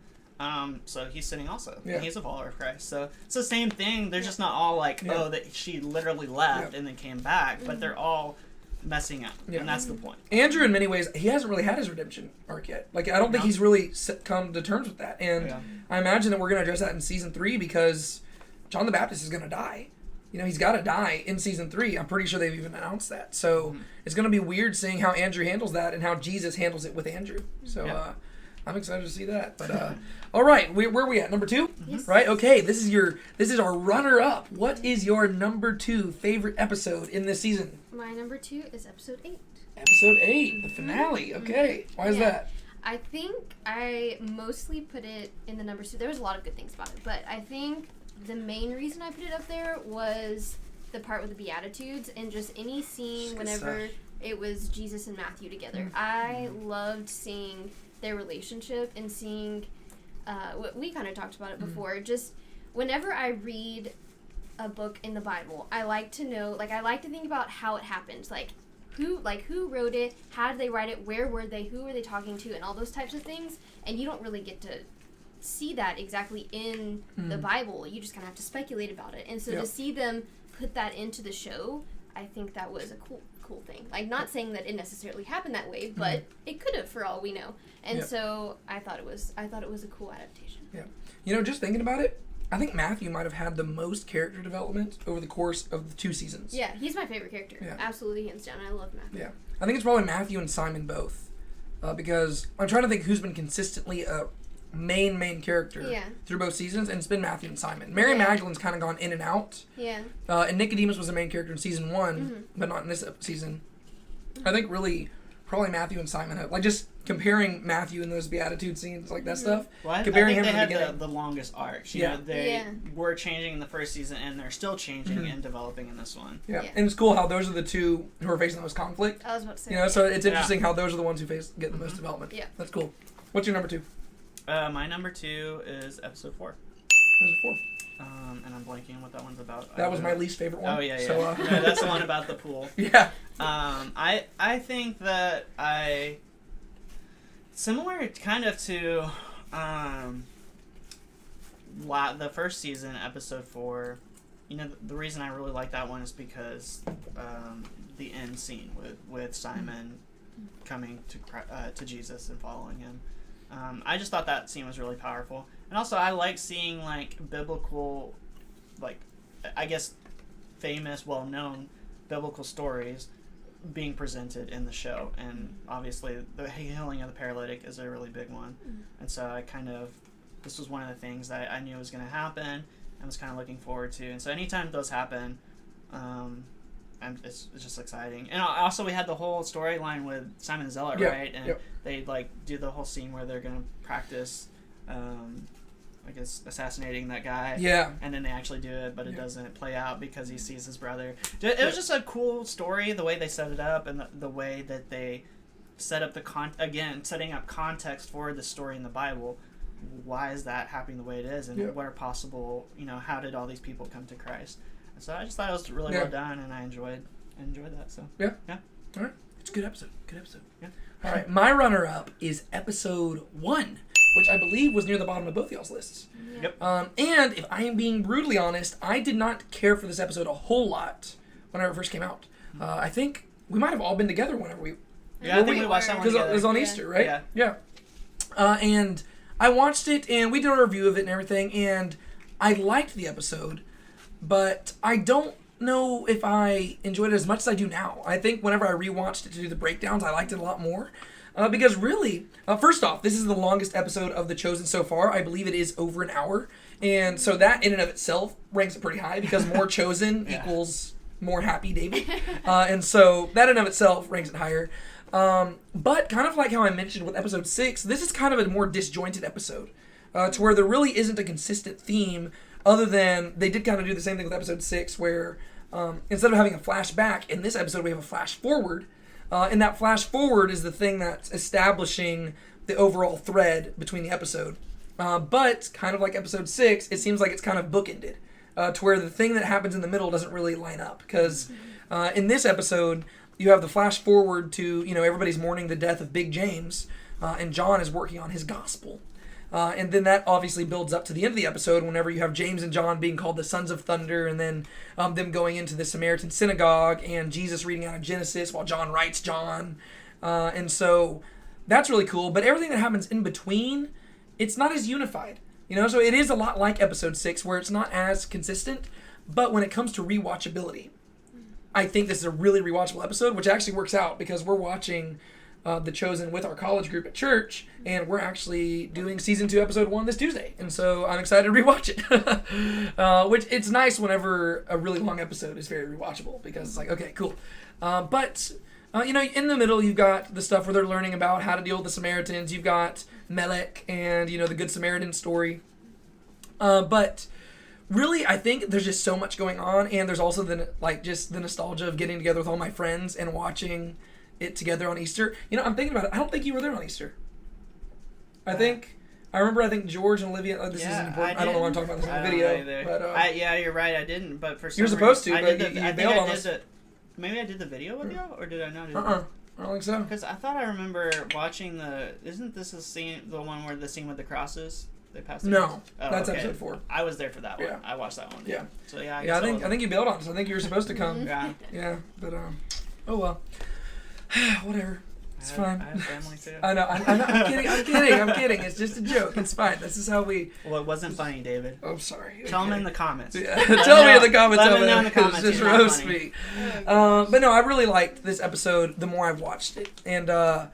Speaker 3: So he's sinning also. And he's a follower of Christ. So it's the same thing. They're just not all like, that she literally left and then came back. But they're all messing up. And that's the point.
Speaker 2: Andrew, in many ways, he hasn't really had his redemption arc yet. Like, I don't think he's really come to terms with that. And I imagine that we're going to address that in season 3, because John the Baptist is going to die. He's got to die in season 3. I'm pretty sure they've even announced that. So it's going to be weird seeing how Andrew handles that and how Jesus handles it with Andrew. So I'm excited to see that. But all right, where are we at? Number 2?
Speaker 1: Yes.
Speaker 2: Right? Okay, this is our runner-up. What is your number 2 favorite episode in this season?
Speaker 1: My number 2 is episode 8.
Speaker 2: Episode 8, the finale. Okay, why is that?
Speaker 1: I think I mostly put it in the number 2. There was a lot of good things about it, but I think the main reason I put it up there was the part with the Beatitudes and just any scene whenever it was Jesus and Matthew together. I loved seeing their relationship and seeing, we kind of talked about it before, just whenever I read a book in the Bible, I like to know, I like to think about how it happened, who wrote it, how did they write it, where were they, who were they talking to, and all those types of things, and you don't really get to see that exactly in the Bible. You just kind of have to speculate about it. And so to see them put that into the show, I think that was a cool thing. Not saying that it necessarily happened that way, but it could have, for all we know. And so I thought it was a cool adaptation.
Speaker 2: Just thinking about it, I think Matthew might have had the most character development over the course of the 2 seasons.
Speaker 1: Yeah, he's my favorite character. Absolutely, hands down. I love Matthew.
Speaker 2: I think it's probably Matthew and Simon both. Because I'm trying to think who's been consistently a main character through both seasons, and it's been Matthew and Simon. Mary Magdalene's kind of gone in and out.
Speaker 1: Yeah.
Speaker 2: And Nicodemus was the main character in season 1, but not in this season. I think really probably Matthew and Simon have, like, just comparing Matthew in those Beatitude scenes, like that stuff.
Speaker 3: Well,
Speaker 2: comparing
Speaker 3: I think
Speaker 2: him
Speaker 3: they
Speaker 2: to
Speaker 3: had the longest arcs. You know, they were changing in the first season, and they're still changing and developing in this one.
Speaker 2: Yeah. And it's cool how those are the two who are facing the most conflict.
Speaker 1: I was about to say.
Speaker 2: You know, so it's interesting how those are the ones who get the most development.
Speaker 1: Yeah.
Speaker 2: That's cool. What's your number 2?
Speaker 3: My number 2 is episode 4.
Speaker 2: Episode 4.
Speaker 3: And I'm blanking on what that one's about.
Speaker 2: That was my least favorite one.
Speaker 3: Oh, yeah.
Speaker 2: So,
Speaker 3: no, that's the one about the pool.
Speaker 2: Yeah.
Speaker 3: I think that similar kind of to the first season, episode 4, you know, the reason I really like that one is because the end scene with Simon coming to Jesus and following him. I just thought that scene was really powerful. And also I like seeing like biblical, like, I guess famous, well-known biblical stories being presented in the show. And obviously the healing of the paralytic is a really big one. And so this was one of the things that I knew was going to happen and was kind of looking forward to. And so anytime those happen, it's just exciting. And also we had the whole storyline with Simon the Zealot, right? And they like do the whole scene where they're going to practice I guess assassinating that guy. Yeah. And then they actually do it, but it doesn't play out because he sees his brother. It was just a cool story, the way they set it up and the way that they set up setting up context for the story in the Bible. Why is that happening the way it is? And what are possible, you know, how did all these people come to Christ? And so I just thought it was really well done, and I enjoyed that. So yeah.
Speaker 2: All right. It's a good episode. Yeah. All right.
Speaker 3: My
Speaker 2: runner-up is episode 1. Which I believe was near the bottom of both y'all's lists.
Speaker 3: Yep.
Speaker 2: And if I am being brutally honest, I did not care for this episode a whole lot whenever it first came out. I think we might have all been together whenever we...
Speaker 3: Yeah, I think we watched that one together.
Speaker 2: Because it was on Easter, right? Yeah. And I watched it, and we did a review of it and everything, and I liked the episode, but I don't know if I enjoyed it as much as I do now. I think whenever I rewatched it to do the breakdowns, I liked it a lot more. Because really, first off, this is the longest episode of The Chosen so far. I believe it is over an hour. And so that in and of itself ranks it pretty high because more Chosen equals more happy David. And so that in and of itself ranks it higher. But kind of like how I mentioned with episode 6, this is kind of a more disjointed episode. To where there really isn't a consistent theme other than they did kind of do the same thing with episode 6 where instead of having a flashback, in this episode we have a flash forward. And that flash forward is the thing that's establishing the overall thread between the episode. But kind of like episode 6, it seems like it's kind of bookended to where the thing that happens in the middle doesn't really line up. Because in this episode, you have the flash forward to, you know, everybody's mourning the death of Big James, and John is working on his gospel. And then that obviously builds up to the end of the episode whenever you have James and John being called the Sons of Thunder and then them going into the Samaritan synagogue and Jesus reading out of Genesis while John writes John. And so that's really cool. But everything that happens in between, it's not as unified. You know, so it is a lot like episode 6 where it's not as consistent. But when it comes to rewatchability, I think this is a really rewatchable episode, which actually works out because we're watching The Chosen with our college group at church, and we're actually doing season 2 episode 1 this Tuesday, and so I'm excited to rewatch it. Which it's nice whenever a really long episode is very rewatchable because it's like, okay, cool. But you know, in the middle you've got the stuff where they're learning about how to deal with the Samaritans. You've got Melech and, you know, the Good Samaritan story. But really, I think there's just so much going on, and there's also just the nostalgia of getting together with all my friends and watching it together on Easter. You know, I'm thinking about it. I don't think you were there on Easter. I remember George and Olivia. This isn't important. I don't know why I'm talking about this in the video. But,
Speaker 3: you're right. I didn't. But for some
Speaker 2: you're supposed
Speaker 3: reason,
Speaker 2: to. But you bailed on us.
Speaker 3: Maybe I did the video with you, or did I not do
Speaker 2: I don't think so.
Speaker 3: Because I thought I remember watching Isn't this a scene, the one where the scene with the crosses? They passed.
Speaker 2: No, that's episode 4.
Speaker 3: I was there for that one.
Speaker 2: Yeah.
Speaker 3: I watched that one.
Speaker 2: Yeah.
Speaker 3: So
Speaker 2: I think you bailed on us. I think you were supposed to come.
Speaker 3: Yeah.
Speaker 2: Yeah, but oh well. Whatever. It's fine.
Speaker 3: I have family too.
Speaker 2: I know. I'm kidding. It's just a joke. It's fine. This is how we...
Speaker 3: Well, it wasn't funny, David.
Speaker 2: Oh, sorry.
Speaker 3: Tell them in the comments.
Speaker 2: Yeah. Tell me in the comments.
Speaker 3: Let me know in the comments.
Speaker 2: Just roast me. But no, I really liked this episode the more I've watched it. And, I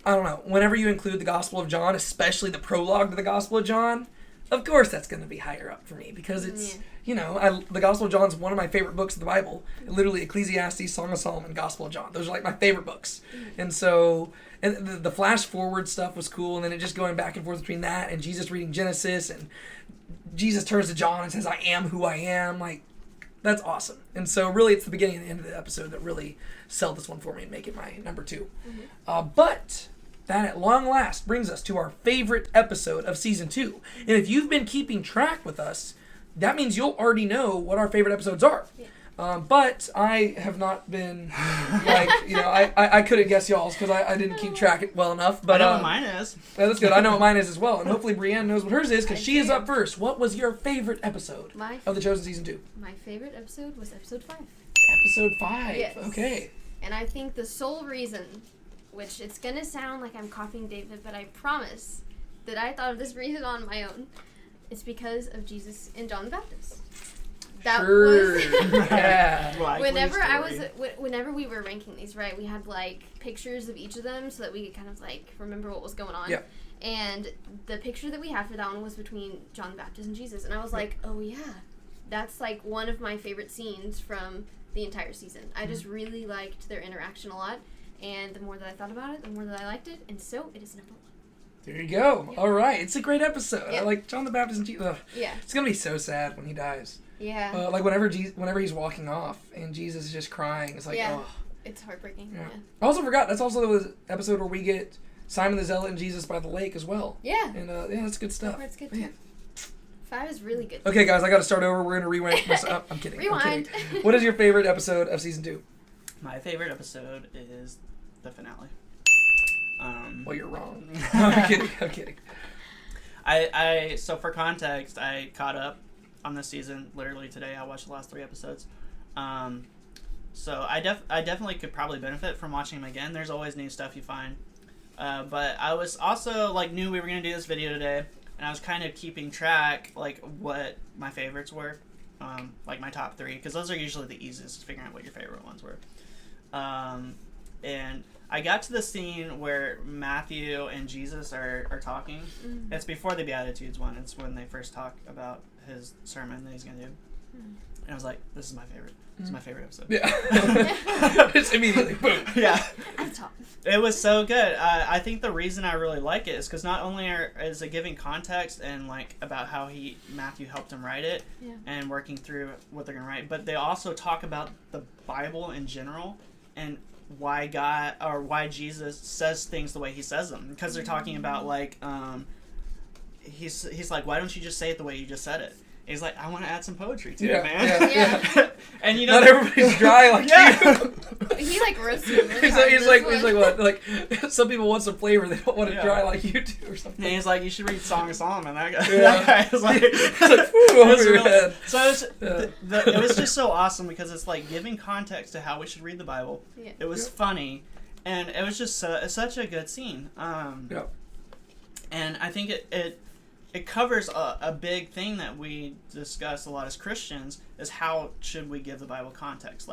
Speaker 2: don't know. Whenever you include the Gospel of John, especially the prologue to the Gospel of John, of course that's going to be higher up for me because it's, the Gospel of John is one of my favorite books of the Bible. Literally, Ecclesiastes, Song of Solomon, Gospel of John. Those are like my favorite books. And so, and the flash forward stuff was cool, and then it just going back and forth between that and Jesus reading Genesis, and Jesus turns to John and says, I am who I am. Like, that's awesome. And so really it's the beginning and the end of the episode that really sell this one for me and make it my number 2. But that at long last brings us to our favorite episode of season 2. And if you've been keeping track with us, that means you'll already know what our favorite episodes are. Yeah. But I have not been, I couldn't guess y'all's because I didn't keep track well enough. But
Speaker 3: I know what mine is.
Speaker 2: That's good. I know what mine is as well. And hopefully Brienne knows what hers is because she is up first. What was your favorite episode of The Chosen Season 2?
Speaker 1: My favorite episode was episode 5.
Speaker 2: Episode 5.
Speaker 1: Yes.
Speaker 2: Okay.
Speaker 1: And I think the sole reason, which it's going to sound like I'm copying David, but I promise that I thought of this reason on my own. It's because of Jesus and John the Baptist. That was
Speaker 2: yeah.
Speaker 1: Whenever we were ranking these, right, we had like pictures of each of them so that we could kind of like remember what was going on.
Speaker 2: Yeah.
Speaker 1: And the picture that we had for that one was between John the Baptist and Jesus, and I was like, oh yeah, that's like one of my favorite scenes from the entire season. I just really liked their interaction a lot, and the more that I thought about it, the more that I liked it, and so it is number 1.
Speaker 2: There you go. Yep. All right, it's a great episode.
Speaker 1: Yep.
Speaker 2: I like John the Baptist and Jesus.
Speaker 1: Yeah.
Speaker 2: It's gonna be so sad when he dies.
Speaker 1: Yeah.
Speaker 2: Like whenever he's walking off and Jesus is just crying, it's like, oh.
Speaker 1: It's heartbreaking.
Speaker 2: Yeah. I also forgot, that's also the episode where we get Simon the Zealot and Jesus by the lake as well.
Speaker 1: Yeah.
Speaker 2: And that's good stuff.
Speaker 1: That's good too. 5 is really good.
Speaker 2: Okay, guys, I got to start over. We're gonna rewind. I'm kidding.
Speaker 1: Rewind.
Speaker 2: I'm kidding. What is your favorite episode of season 2?
Speaker 3: My favorite episode is the finale.
Speaker 2: Well, you're wrong. I'm kidding.
Speaker 3: So for context, I caught up on this season literally today. I watched the last 3 episodes. So I definitely could probably benefit from watching them again. There's always new stuff you find. But I was also knew we were gonna do this video today, and I was kind of keeping track what my favorites were, my top 3, because those are usually the easiest, figuring out what your favorite ones were. And I got to the scene where Matthew and Jesus are talking. Mm-hmm. It's before the Beatitudes one. It's when they first talk about his sermon that he's going to do. Mm-hmm. And I was like, this is my favorite. This is my favorite episode.
Speaker 2: Yeah. Just immediately, boom.
Speaker 3: Yeah.
Speaker 1: At the top.
Speaker 3: It was so good. I think the reason I really like it is because not only is it giving context and about how Matthew helped him write it and working through what they're going to write, but they also talk about the Bible in general and why Jesus says things the way he says them, because they're talking about he's like, why don't you just say it the way you just said it? And he's like, I want to add some poetry to it, man.
Speaker 1: Yeah.
Speaker 3: And
Speaker 2: not everybody's dry like you.
Speaker 1: He roasted him really
Speaker 2: he's like what? Some people want some flavor. They don't want it dry like you do or something.
Speaker 3: And he's like, you should read Song of Solomon. That guy.
Speaker 2: Yeah.
Speaker 3: That guy is like,
Speaker 2: over your head.
Speaker 3: So it was just so awesome because it's giving context to how we should read the Bible. Yeah. It was funny, and it was just such a good scene. And I think it covers a big thing that we discuss a lot as Christians, is how should we give the Bible context.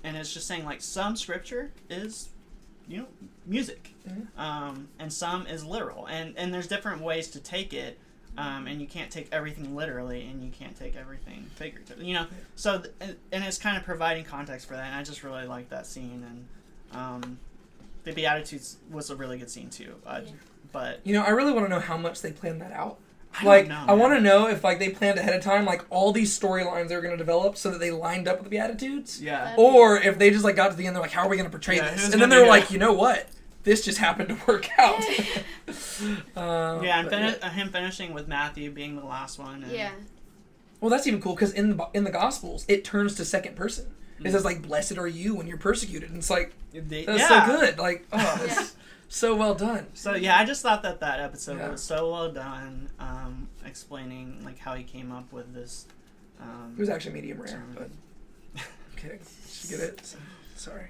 Speaker 3: And it's just saying some scripture is music, and some is literal, and there's different ways to take it, and you can't take everything literally and you can't take everything figuratively, so and it's kind of providing context for that, and I just really like that scene. And the Beatitudes was a really good scene too. But
Speaker 2: I really want to know how much they planned that out.
Speaker 3: I
Speaker 2: want to know if they planned ahead of time all these storylines they were going to develop so that they lined up with the Beatitudes.
Speaker 3: Yeah.
Speaker 2: Or if they just got to the end, they're like, how are we going to portray this? And then they were like, you know what? This just happened to work out.
Speaker 3: Him finishing with Matthew being the last one. And
Speaker 2: Well, that's even cool because in the Gospels it turns to second person. It says blessed are you when you're persecuted, and it's that's so good. It's so well done.
Speaker 3: So I just thought that episode was so well done, explaining how he came up with this.
Speaker 2: It was actually medium rare, but I'm kidding. Did you get it? Sorry.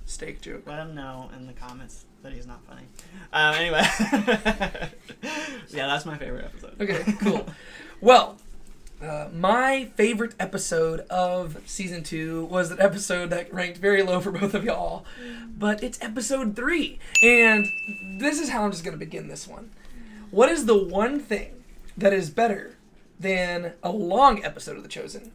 Speaker 2: steak joke.
Speaker 3: Let him know in the comments that he's not funny. Anyway. Yeah, that's my favorite episode.
Speaker 2: Okay, cool. Well, my favorite episode of season 2 was an episode that ranked very low for both of y'all, but it's episode 3. And this is how I'm just going to begin this one. What is the one thing that is better than a long episode of The Chosen?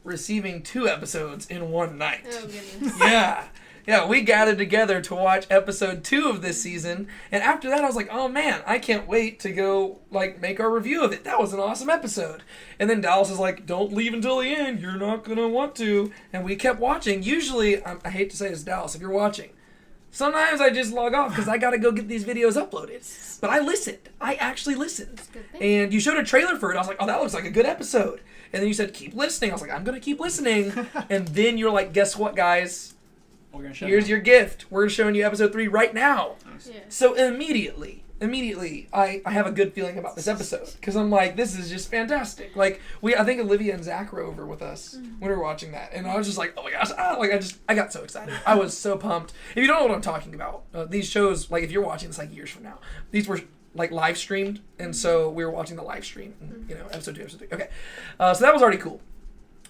Speaker 2: Receiving 2 episodes in one night.
Speaker 1: Oh, goodness.
Speaker 2: Yeah, we gathered together to watch episode 2 of this season, and after that I was like, oh man, I can't wait to go, like, make our review of it. That was an awesome episode. And then Dallas is like, don't leave until the end, you're not gonna want to. And we kept watching. Usually, I hate to say this, Dallas, if you're watching, sometimes I just log off because I gotta go get these videos uploaded. But I listened. I actually listened. And you showed a trailer for it. I was like, oh, that looks like a good episode. And then you said, keep listening. I was like, I'm gonna keep listening. And then you're like, guess what, guys? Here's your gift. We're showing you episode 3 right now.
Speaker 1: Yeah.
Speaker 2: So immediately, I have a good feeling about this episode because I'm like, this is just fantastic. Like I think Olivia and Zach were over with us when we were watching that, and I was just like, oh my gosh, I got so excited. I was so pumped. If you don't know what I'm talking about, these shows, like if you're watching this like years from now, these were like live streamed, and so we were watching the live stream, episode 2, episode 3. Okay, so that was already cool,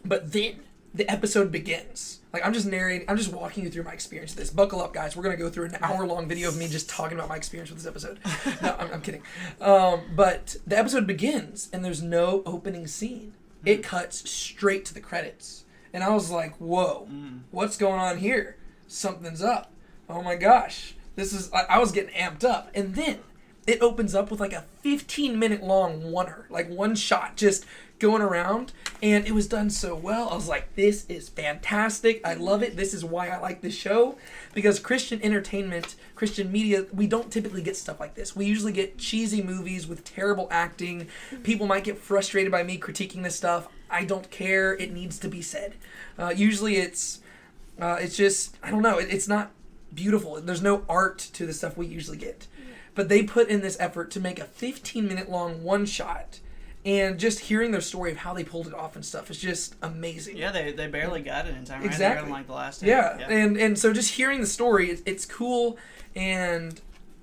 Speaker 2: but then the episode begins. Like, I'm just walking you through my experience with this. Buckle up, guys. We're going to go through an hour-long video of me just talking about my experience with this episode. No, I'm kidding. But the episode begins, and there's no opening scene. It cuts straight to the credits. And I was like, whoa, what's going on here? Something's up. Oh my gosh. I was getting amped up. And then it opens up with like a 15-minute long oneer, like one shot, just going around, and it was done so well. I was like, this is fantastic. I love it. This is why I like this show, because Christian entertainment, Christian media, we don't typically get stuff like this. We usually get cheesy movies with terrible acting. People might get frustrated by me critiquing this stuff. I don't care. It needs to be said. Usually it's just, I don't know, it's not beautiful. There's no art to the stuff we usually get. But they put in this effort to make a 15-minute long one shot. And just hearing their story of how they pulled it off and stuff is just amazing.
Speaker 3: Yeah, they barely got it in time, right?
Speaker 2: Exactly.
Speaker 3: They were in like the last
Speaker 2: yeah. And so just hearing the story, it's cool, and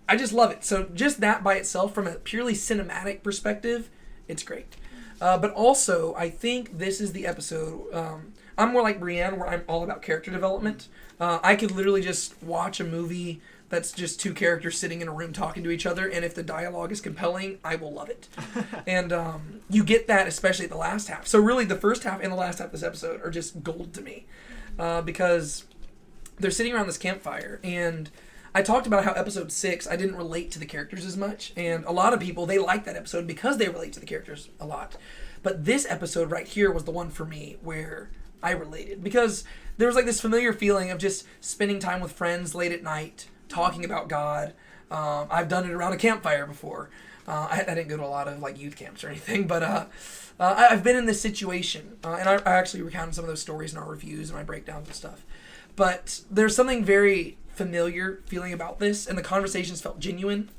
Speaker 2: I just love it. So just that by itself, from a purely cinematic perspective, it's great. But also, I think this is the episode, I'm more like Brienne, where I'm all about character development. I could literally just watch a movie that's just 2 characters sitting in a room talking to each other, and if the dialogue is compelling, I will love it. And you get that especially at the last half. So really, the first half and the last half of this episode are just gold to me, because they're sitting around this campfire, and I talked about how episode 6, I didn't relate to the characters as much, and a lot of people, they like that episode because they relate to the characters a lot. But this episode right here was the one for me where I related, because there was like this familiar feeling of just spending time with friends late at night, talking about God. I've done it around a campfire before. I didn't go to a lot of like youth camps or anything, but I've been in this situation, and I actually recounted some of those stories in our reviews and my breakdowns and stuff. But there's something very familiar feeling about this, and the conversations felt genuine.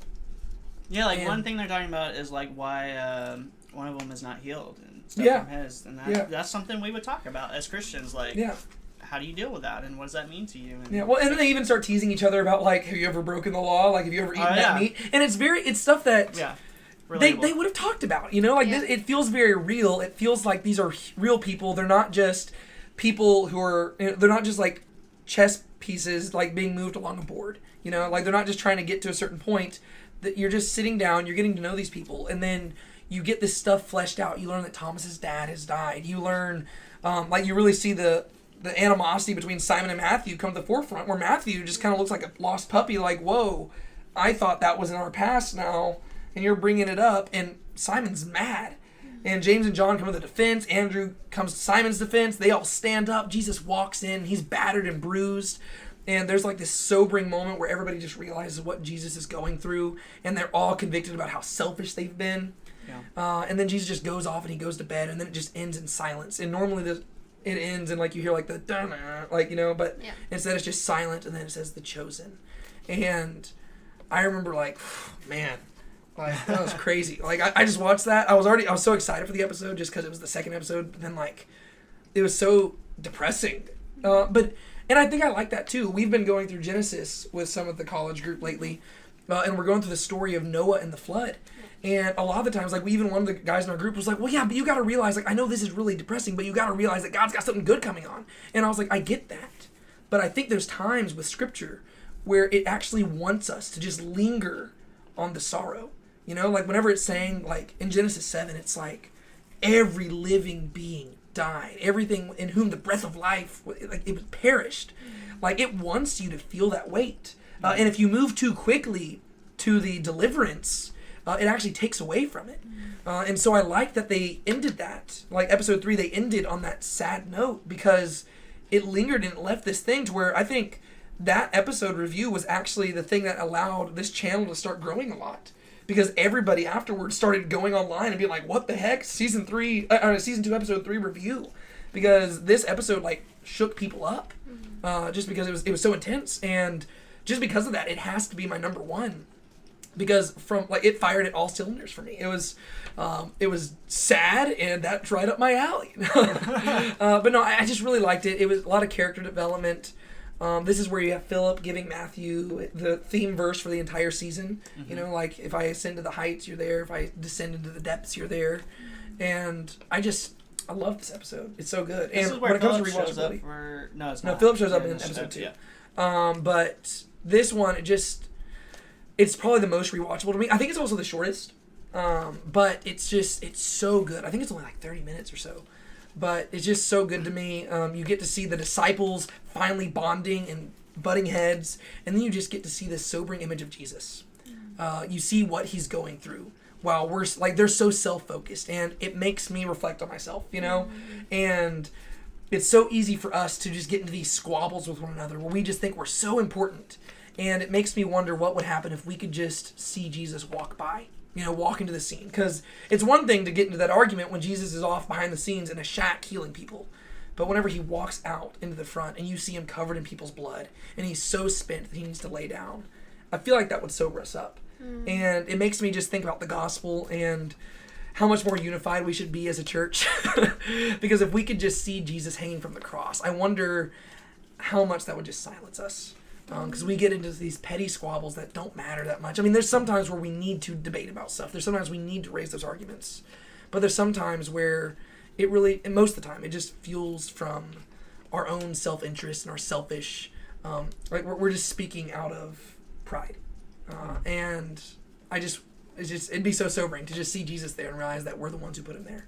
Speaker 3: Yeah, like one thing they're talking about is like why one of them is not healed and stuff from his, and that's something we would talk about as Christians, like. Yeah. How do you deal with that, and what does that mean to you? And
Speaker 2: and then they even start teasing each other about, like, have you ever broken the law? Like, have you ever eaten that meat? And it's stuff that they would have talked about, this, it feels very real. It feels like these are real people. They're not just people who are, they're not just like chess pieces, like being moved along a board, like they're not just trying to get to a certain point. That you're just sitting down, you're getting to know these people, and then you get this stuff fleshed out. You learn that Thomas's dad has died. You learn, you really see the animosity between Simon and Matthew come to the forefront, where Matthew just kind of looks like a lost puppy, like, whoa, I thought that was in our past now, and you're bringing it up, and Simon's mad. And James and John come to the defense, Andrew comes to Simon's defense, they all stand up, Jesus walks in, he's battered and bruised, and there's like this sobering moment where everybody just realizes what Jesus is going through, and they're all convicted about how selfish they've been. Yeah. And then Jesus just goes off and he goes to bed, and then it just ends in silence. And normally it ends and like you hear like the dun-na, like, but instead it's just silent, and then it says The Chosen. And I remember like, man, like that was crazy. Like I just watched that. I was so excited for the episode just because it was the second episode, but then like it was so depressing. But And I think I like that too. We've been going through Genesis with some of the college group lately, and we're going through the story of Noah and the flood. And a lot of the times, like, even one of the guys in our group was like, well, yeah, but you got to realize, like, I know this is really depressing, but you got to realize that God's got something good coming on. And I was like, I get that. But I think there's times with Scripture where it actually wants us to just linger on the sorrow. You know, like, whenever it's saying, like, in Genesis 7, it's like, every living being died. Everything in whom the breath of life, like, it was perished. Like, it wants you to feel that weight. And if you move too quickly to the deliverance, it actually takes away from it. And so I like that they ended that. Like episode 3, they ended on that sad note because it lingered and it left this thing to where I think that episode review was actually the thing that allowed this channel to start growing a lot. Because everybody afterwards started going online and being like, what the heck? Season 2, episode 3 review. Because this episode, like, shook people up. Just because it was so intense. And just because of that, it has to be my number one. Because it fired at all cylinders for me. It was sad, and that's right up my alley. But no, I just really liked it. It was a lot of character development. This is where you have Philip giving Matthew the theme verse for the entire season. You know, like, if I ascend to the heights, you're there. If I descend into the depths, you're there. And I love this episode. It's so good.
Speaker 3: This
Speaker 2: and
Speaker 3: is where
Speaker 2: when it comes
Speaker 3: Philip
Speaker 2: to
Speaker 3: shows up
Speaker 2: rewatchability,
Speaker 3: for... No, it's
Speaker 2: no,
Speaker 3: not.
Speaker 2: Philip shows up in episode 2.
Speaker 3: Yeah.
Speaker 2: But this one, it's probably the most rewatchable to me. I think it's also the shortest. But it's so good. I think it's only like 30 minutes or so. But it's just so good to me. You get to see the disciples finally bonding and butting heads. And then you just get to see this sobering image of Jesus. You see what he's going through. While they're so self-focused. And it makes me reflect on myself, you know? And it's so easy for us to just get into these squabbles with one another where we just think we're so important. And it makes me wonder what would happen if we could just see Jesus walk by, you know, walk into the scene. Because it's one thing to get into that argument when Jesus is off behind the scenes in a shack healing people. But whenever he walks out into the front and you see him covered in people's blood and he's so spent that he needs to lay down, I feel like that would sober us up. And it makes me just think about the gospel and how much more unified we should be as a church. Because if we could just see Jesus hanging from the cross, I wonder how much that would just silence us. Because we get into these petty squabbles that don't matter that much. I mean, there's some times where we need to debate about stuff. There's sometimes we need to raise those arguments. But there's some times where it really, and most of the time, it just fuels from our own self-interest and our selfish, like we're just speaking out of pride. And it'd be so sobering to just see Jesus there and realize that we're the ones who put him there.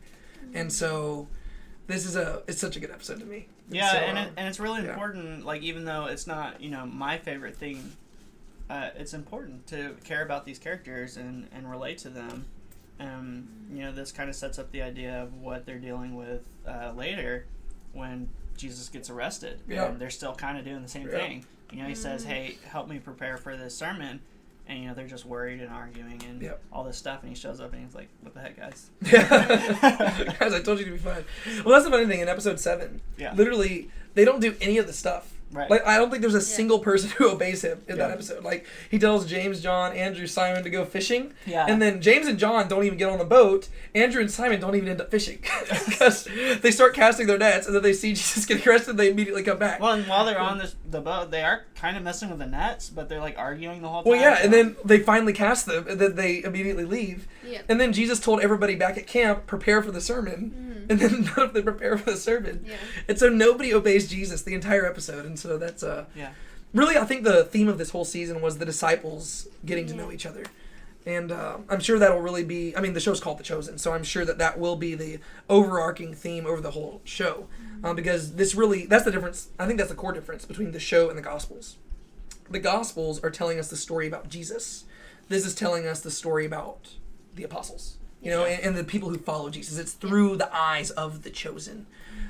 Speaker 2: And so it's such a good episode to me.
Speaker 3: Yeah,
Speaker 2: so,
Speaker 3: and it's really important, like, even though it's not, you know, my favorite thing, it's important to care about these characters and relate to them. You know, this kind of sets up the idea of what they're dealing with later when Jesus gets arrested.
Speaker 2: Yeah.
Speaker 3: And they're still kind of doing the same thing. You know, he says, hey, help me prepare for this sermon. And, you know, they're just worried and arguing and all this stuff. And he shows up and he's like, what the heck, guys?
Speaker 2: Guys, I told you to be fine. Well, that's the funny thing. In episode 7, literally, they don't do any of the stuff.
Speaker 3: Right.
Speaker 2: Like, I don't think there's a single person who obeys him in that episode. Like, he tells James, John, Andrew, Simon to go fishing. Yeah. And then James and John don't even get on the boat. Andrew and Simon don't even end up fishing. Because they start casting their nets, and then they see Jesus getting arrested, and they immediately come back.
Speaker 3: Well, and while they're on the boat, they are kind of messing with the nets, but they're, like, arguing the whole time.
Speaker 2: Well, yeah, and then they finally cast them, and then they immediately leave. Yep. And then Jesus told everybody back at camp, prepare for the sermon. And then none of them prepare for the sermon. Yeah. And so nobody obeys Jesus the entire episode. And so that's really, I think the theme of this whole season was the disciples getting to know each other. And I'm sure that'll really be, I mean, the show's called The Chosen, so I'm sure that will be the overarching theme over the whole show. Because that's the difference, I think that's the core difference between the show and the Gospels. The Gospels are telling us the story about Jesus. This is telling us the story about the apostles. You know, and the people who follow Jesus. It's through the eyes of the chosen.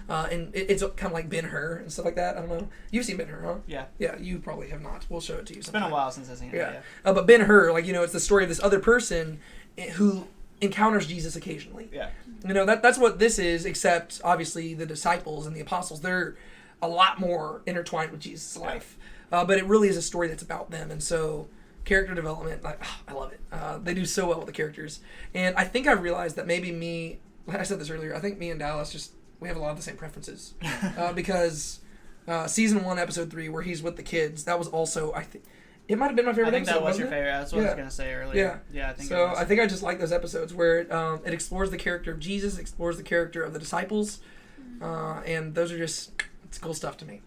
Speaker 2: And it's kind of like Ben-Hur and stuff like that. I don't know. You've seen Ben-Hur, huh? Yeah. Yeah, you probably have not. We'll show it to you sometime.
Speaker 3: It's been a while since I've seen it.
Speaker 2: Yeah. But Ben-Hur, like, you know, it's the story of this other person who encounters Jesus occasionally. Yeah. You know, that's what this is, except, obviously, the disciples and the apostles, they're a lot more intertwined with Jesus' life. But it really is a story that's about them. And so character development, like, I love it. They do so well with the characters. And I think I realized that maybe I said this earlier, I think me and Dallas we have a lot of the same preferences. Because Season 1, episode 3, where he's with the kids. That was also, I think, it might have been my favorite episode.
Speaker 3: I think that was your
Speaker 2: wasn't it?
Speaker 3: favorite. That's what I was going to say earlier.
Speaker 2: Yeah.
Speaker 3: I think
Speaker 2: so
Speaker 3: it was.
Speaker 2: I think I just like those episodes where it explores the character of Jesus, explores the character of the disciples, and those are just, it's cool stuff to me.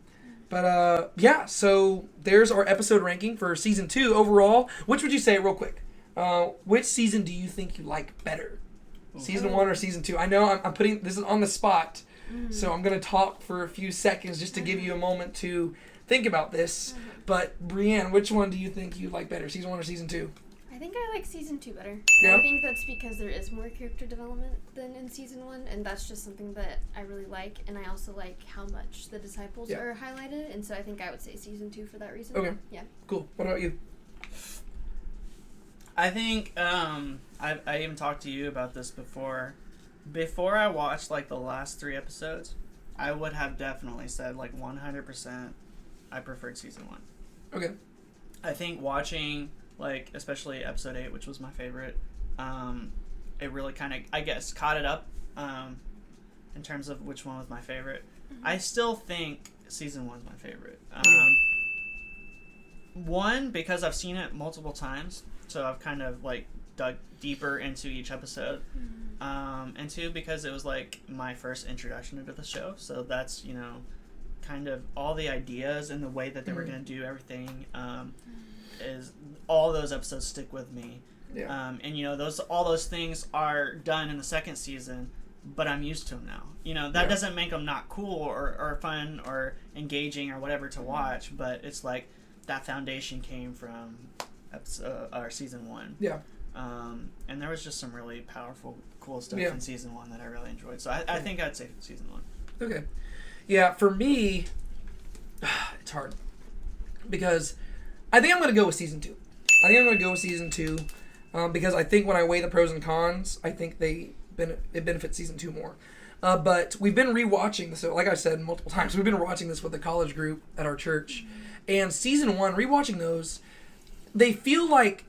Speaker 2: But yeah, so there's our episode ranking for season 2 overall. Which would you say, real quick? Which season do you think you like better? Season 1 or season 2? I know I'm putting this is on the spot, so I'm gonna talk for a few seconds just to give you a moment to think about this. But Brienne, which one do you think you like better, season 1 or season 2?
Speaker 1: I think I like season 2 better.
Speaker 2: Yeah?
Speaker 1: I think that's because there is more character development than in season 1, and that's just something that I really like, and I also like how much the disciples are highlighted, and so I think I would say season 2 for that reason.
Speaker 2: Okay.
Speaker 1: Yeah.
Speaker 2: Cool. What about you?
Speaker 3: I think I even talked to you about this before. Before I watched like the last 3 episodes, I would have definitely said like 100% I preferred season 1.
Speaker 2: Okay.
Speaker 3: I think watching like especially episode 8, which was my favorite, it really kind of I guess caught it up in terms of which one was my favorite. I still think season 1's my favorite. One, because I've seen it multiple times, so I've kind of like dug deeper into each episode. And 2, because it was like my first introduction into the show, so that's, you know, kind of all the ideas and the way that they were going to do everything, is all those episodes stick with me. And you know, all those things are done in the second season, but I'm used to them now. You know, that doesn't make them not cool or fun or engaging or whatever to watch, but it's like that foundation came from season 1.
Speaker 2: Yeah.
Speaker 3: And there was just some really powerful, cool stuff in season 1 that I really enjoyed. So I think I'd say season 1.
Speaker 2: Okay. Yeah, for me, it's hard. Because I think I'm going to go with season 2. Because I think when I weigh the pros and cons, I think it benefits season 2 more. But we've been rewatching this, so like I said multiple times, we've been watching this with the college group at our church. And season 1, rewatching those, they feel like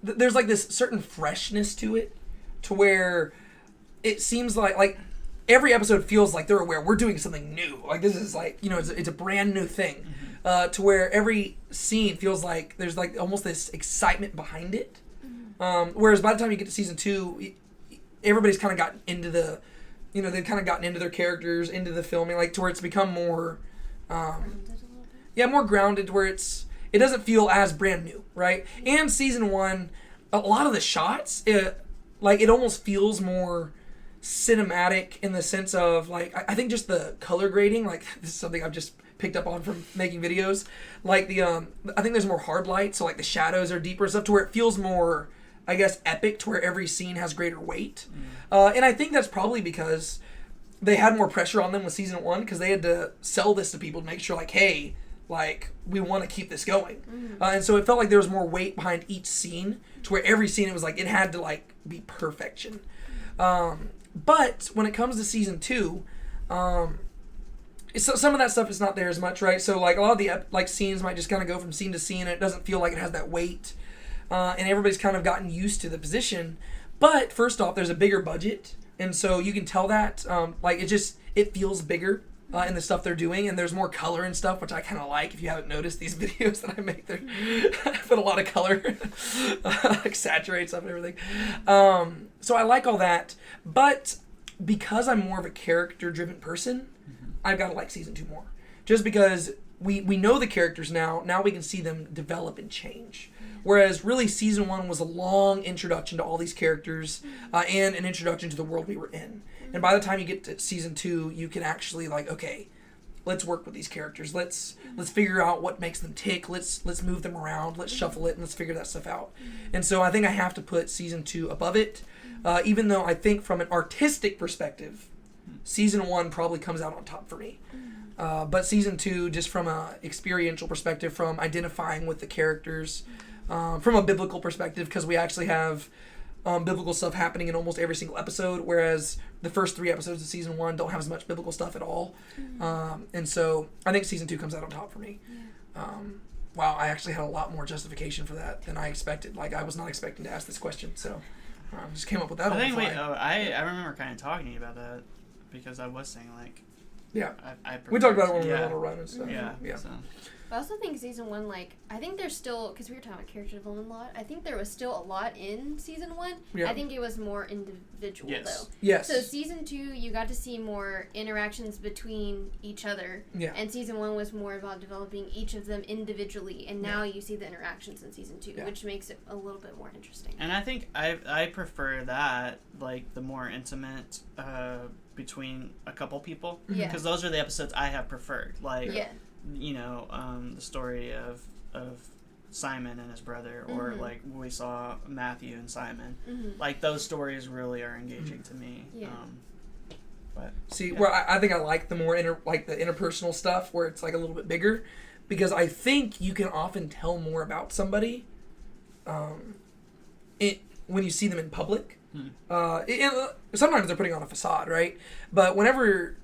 Speaker 2: there's like this certain freshness to it, to where it seems like every episode feels like they're aware we're doing something new. Like this is like, you know, it's a brand new thing. To where every scene feels like there's like almost this excitement behind it. Whereas by the time you get to season 2, everybody's kind of gotten into they've kind of gotten into their characters, into the filming, like to where it's become more, more grounded, where it doesn't feel as brand new, right? And season 1, a lot of the shots, it almost feels more cinematic in the sense of like, I think just the color grading, like this is something I've just picked up on from making videos. Like I think there's more hard light, so like the shadows are deeper and stuff, to where it feels more, I guess, epic, to where every scene has greater weight. And I think that's probably because they had more pressure on them with season 1, because they had to sell this to people to make sure like, hey, like we want to keep this going. And so it felt like there was more weight behind each scene, to where every scene it was like it had to like be perfection. But when it comes to season 2, so some of that stuff is not there as much, right? So like a lot of the scenes might just kind of go from scene to scene, and it doesn't feel like it has that weight. And everybody's kind of gotten used to the position. But first off, there's a bigger budget, and so you can tell that it feels bigger in the stuff they're doing, and there's more color and stuff, which I kind of like. If you haven't noticed these videos that I make, I put a lot of color, like saturate stuff and everything. So I like all that, but because I'm more of a character-driven person, I've got to like season 2 more. Just because we know the characters now we can see them develop and change. Whereas really season 1 was a long introduction to all these characters and an introduction to the world we were in. And by the time you get to season 2, you can actually like, okay, let's work with these characters. Let's figure out what makes them tick. Let's move them around. Let's shuffle it and let's figure that stuff out. And so I think I have to put season 2 above it, even though I think from an artistic perspective, season 1 probably comes out on top for me. But season 2, just from a experiential perspective, from identifying with the characters, from a biblical perspective, because we actually have biblical stuff happening in almost every single episode, whereas the first 3 episodes of season 1 don't have as much biblical stuff at all. And so I think season 2 comes out on top for me. Wow, I actually had a lot more justification for that than I expected. Like, I was not expecting to ask this question, so I just came up with that on the fly.
Speaker 3: I remember kind of talking to you about that, because I was saying, like,
Speaker 2: Yeah.
Speaker 3: I
Speaker 2: We talked about it when we were on a run and stuff.
Speaker 3: Yeah. So.
Speaker 1: I also think season 1, like, I think there's still, because we were talking about character development a lot, I think there was still a lot in season 1.
Speaker 2: Yeah.
Speaker 1: I think it was more individual, though.
Speaker 2: Yes.
Speaker 1: So season 2, you got to see more interactions between each other.
Speaker 2: Yeah.
Speaker 1: And season 1 was more about developing each of them individually, and now you see the interactions in season 2, which makes it a little bit more interesting.
Speaker 3: And I think I prefer that, like, the more intimate between a couple people.
Speaker 1: Yeah.
Speaker 3: Because those are the episodes I have preferred. Like,
Speaker 1: yeah.
Speaker 3: you know, the story of Simon and his brother, or like we saw Matthew and Simon. Like, those stories really are engaging to me.
Speaker 1: Yeah.
Speaker 3: But
Speaker 2: see, where I think I like the more the interpersonal stuff where it's like a little bit bigger, because I think you can often tell more about somebody when you see them in public. Sometimes they're putting on a facade, right? But whenever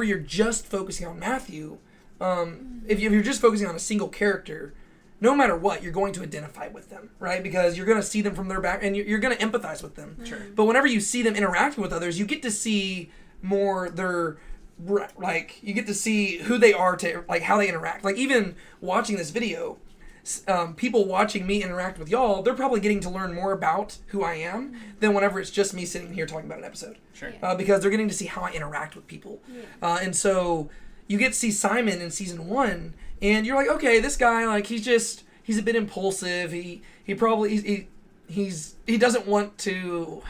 Speaker 2: you're just focusing on Matthew, if you're just focusing on a single character, no matter what, you're going to identify with them, right? Because you're going to see them from their back, and you're going to empathize with them.
Speaker 3: Sure.
Speaker 2: But whenever you see them interacting with others, you get to see more you get to see who they are, to like how they interact. Like, even watching this video, people watching me interact with y'all, they're probably getting to learn more about who I am than whenever it's just me sitting here talking about an episode.
Speaker 3: Sure.
Speaker 2: Because they're getting to see how I interact with people. Yeah. And so you get to see Simon in season 1, and you're like, okay, this guy, like, he's a bit impulsive. He doesn't want to.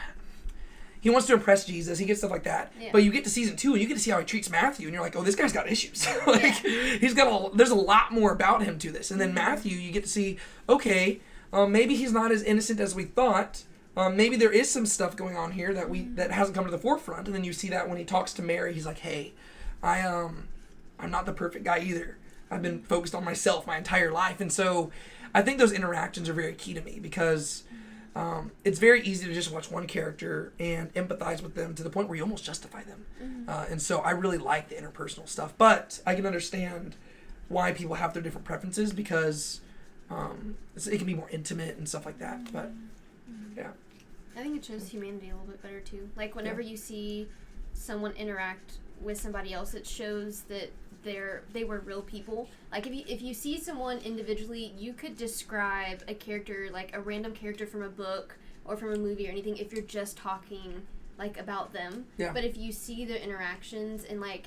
Speaker 2: He wants to impress Jesus. He gets stuff like that. Yeah. But you get to season 2, and you get to see how he treats Matthew, and you're like, oh, this guy's got issues. There's a lot more about him to this. And then Matthew, you get to see, okay, maybe he's not as innocent as we thought. Maybe there is some stuff going on here that hasn't come to the forefront. And then you see that when he talks to Mary, he's like, hey, I'm not the perfect guy either. I've been focused on myself my entire life. And so I think those interactions are very key to me, because it's very easy to just watch one character and empathize with them to the point where you almost justify them. And so I really like the interpersonal stuff. But I can understand why people have their different preferences, because it can be more intimate and stuff like that. But, yeah.
Speaker 1: I think it shows humanity a little bit better, too. Like, whenever you see someone interact with somebody else, it shows that they were real people. Like, if you see someone individually, you could describe a character, like a random character from a book or from a movie or anything, if you're just talking like about them. Yeah. But if you see their interactions and like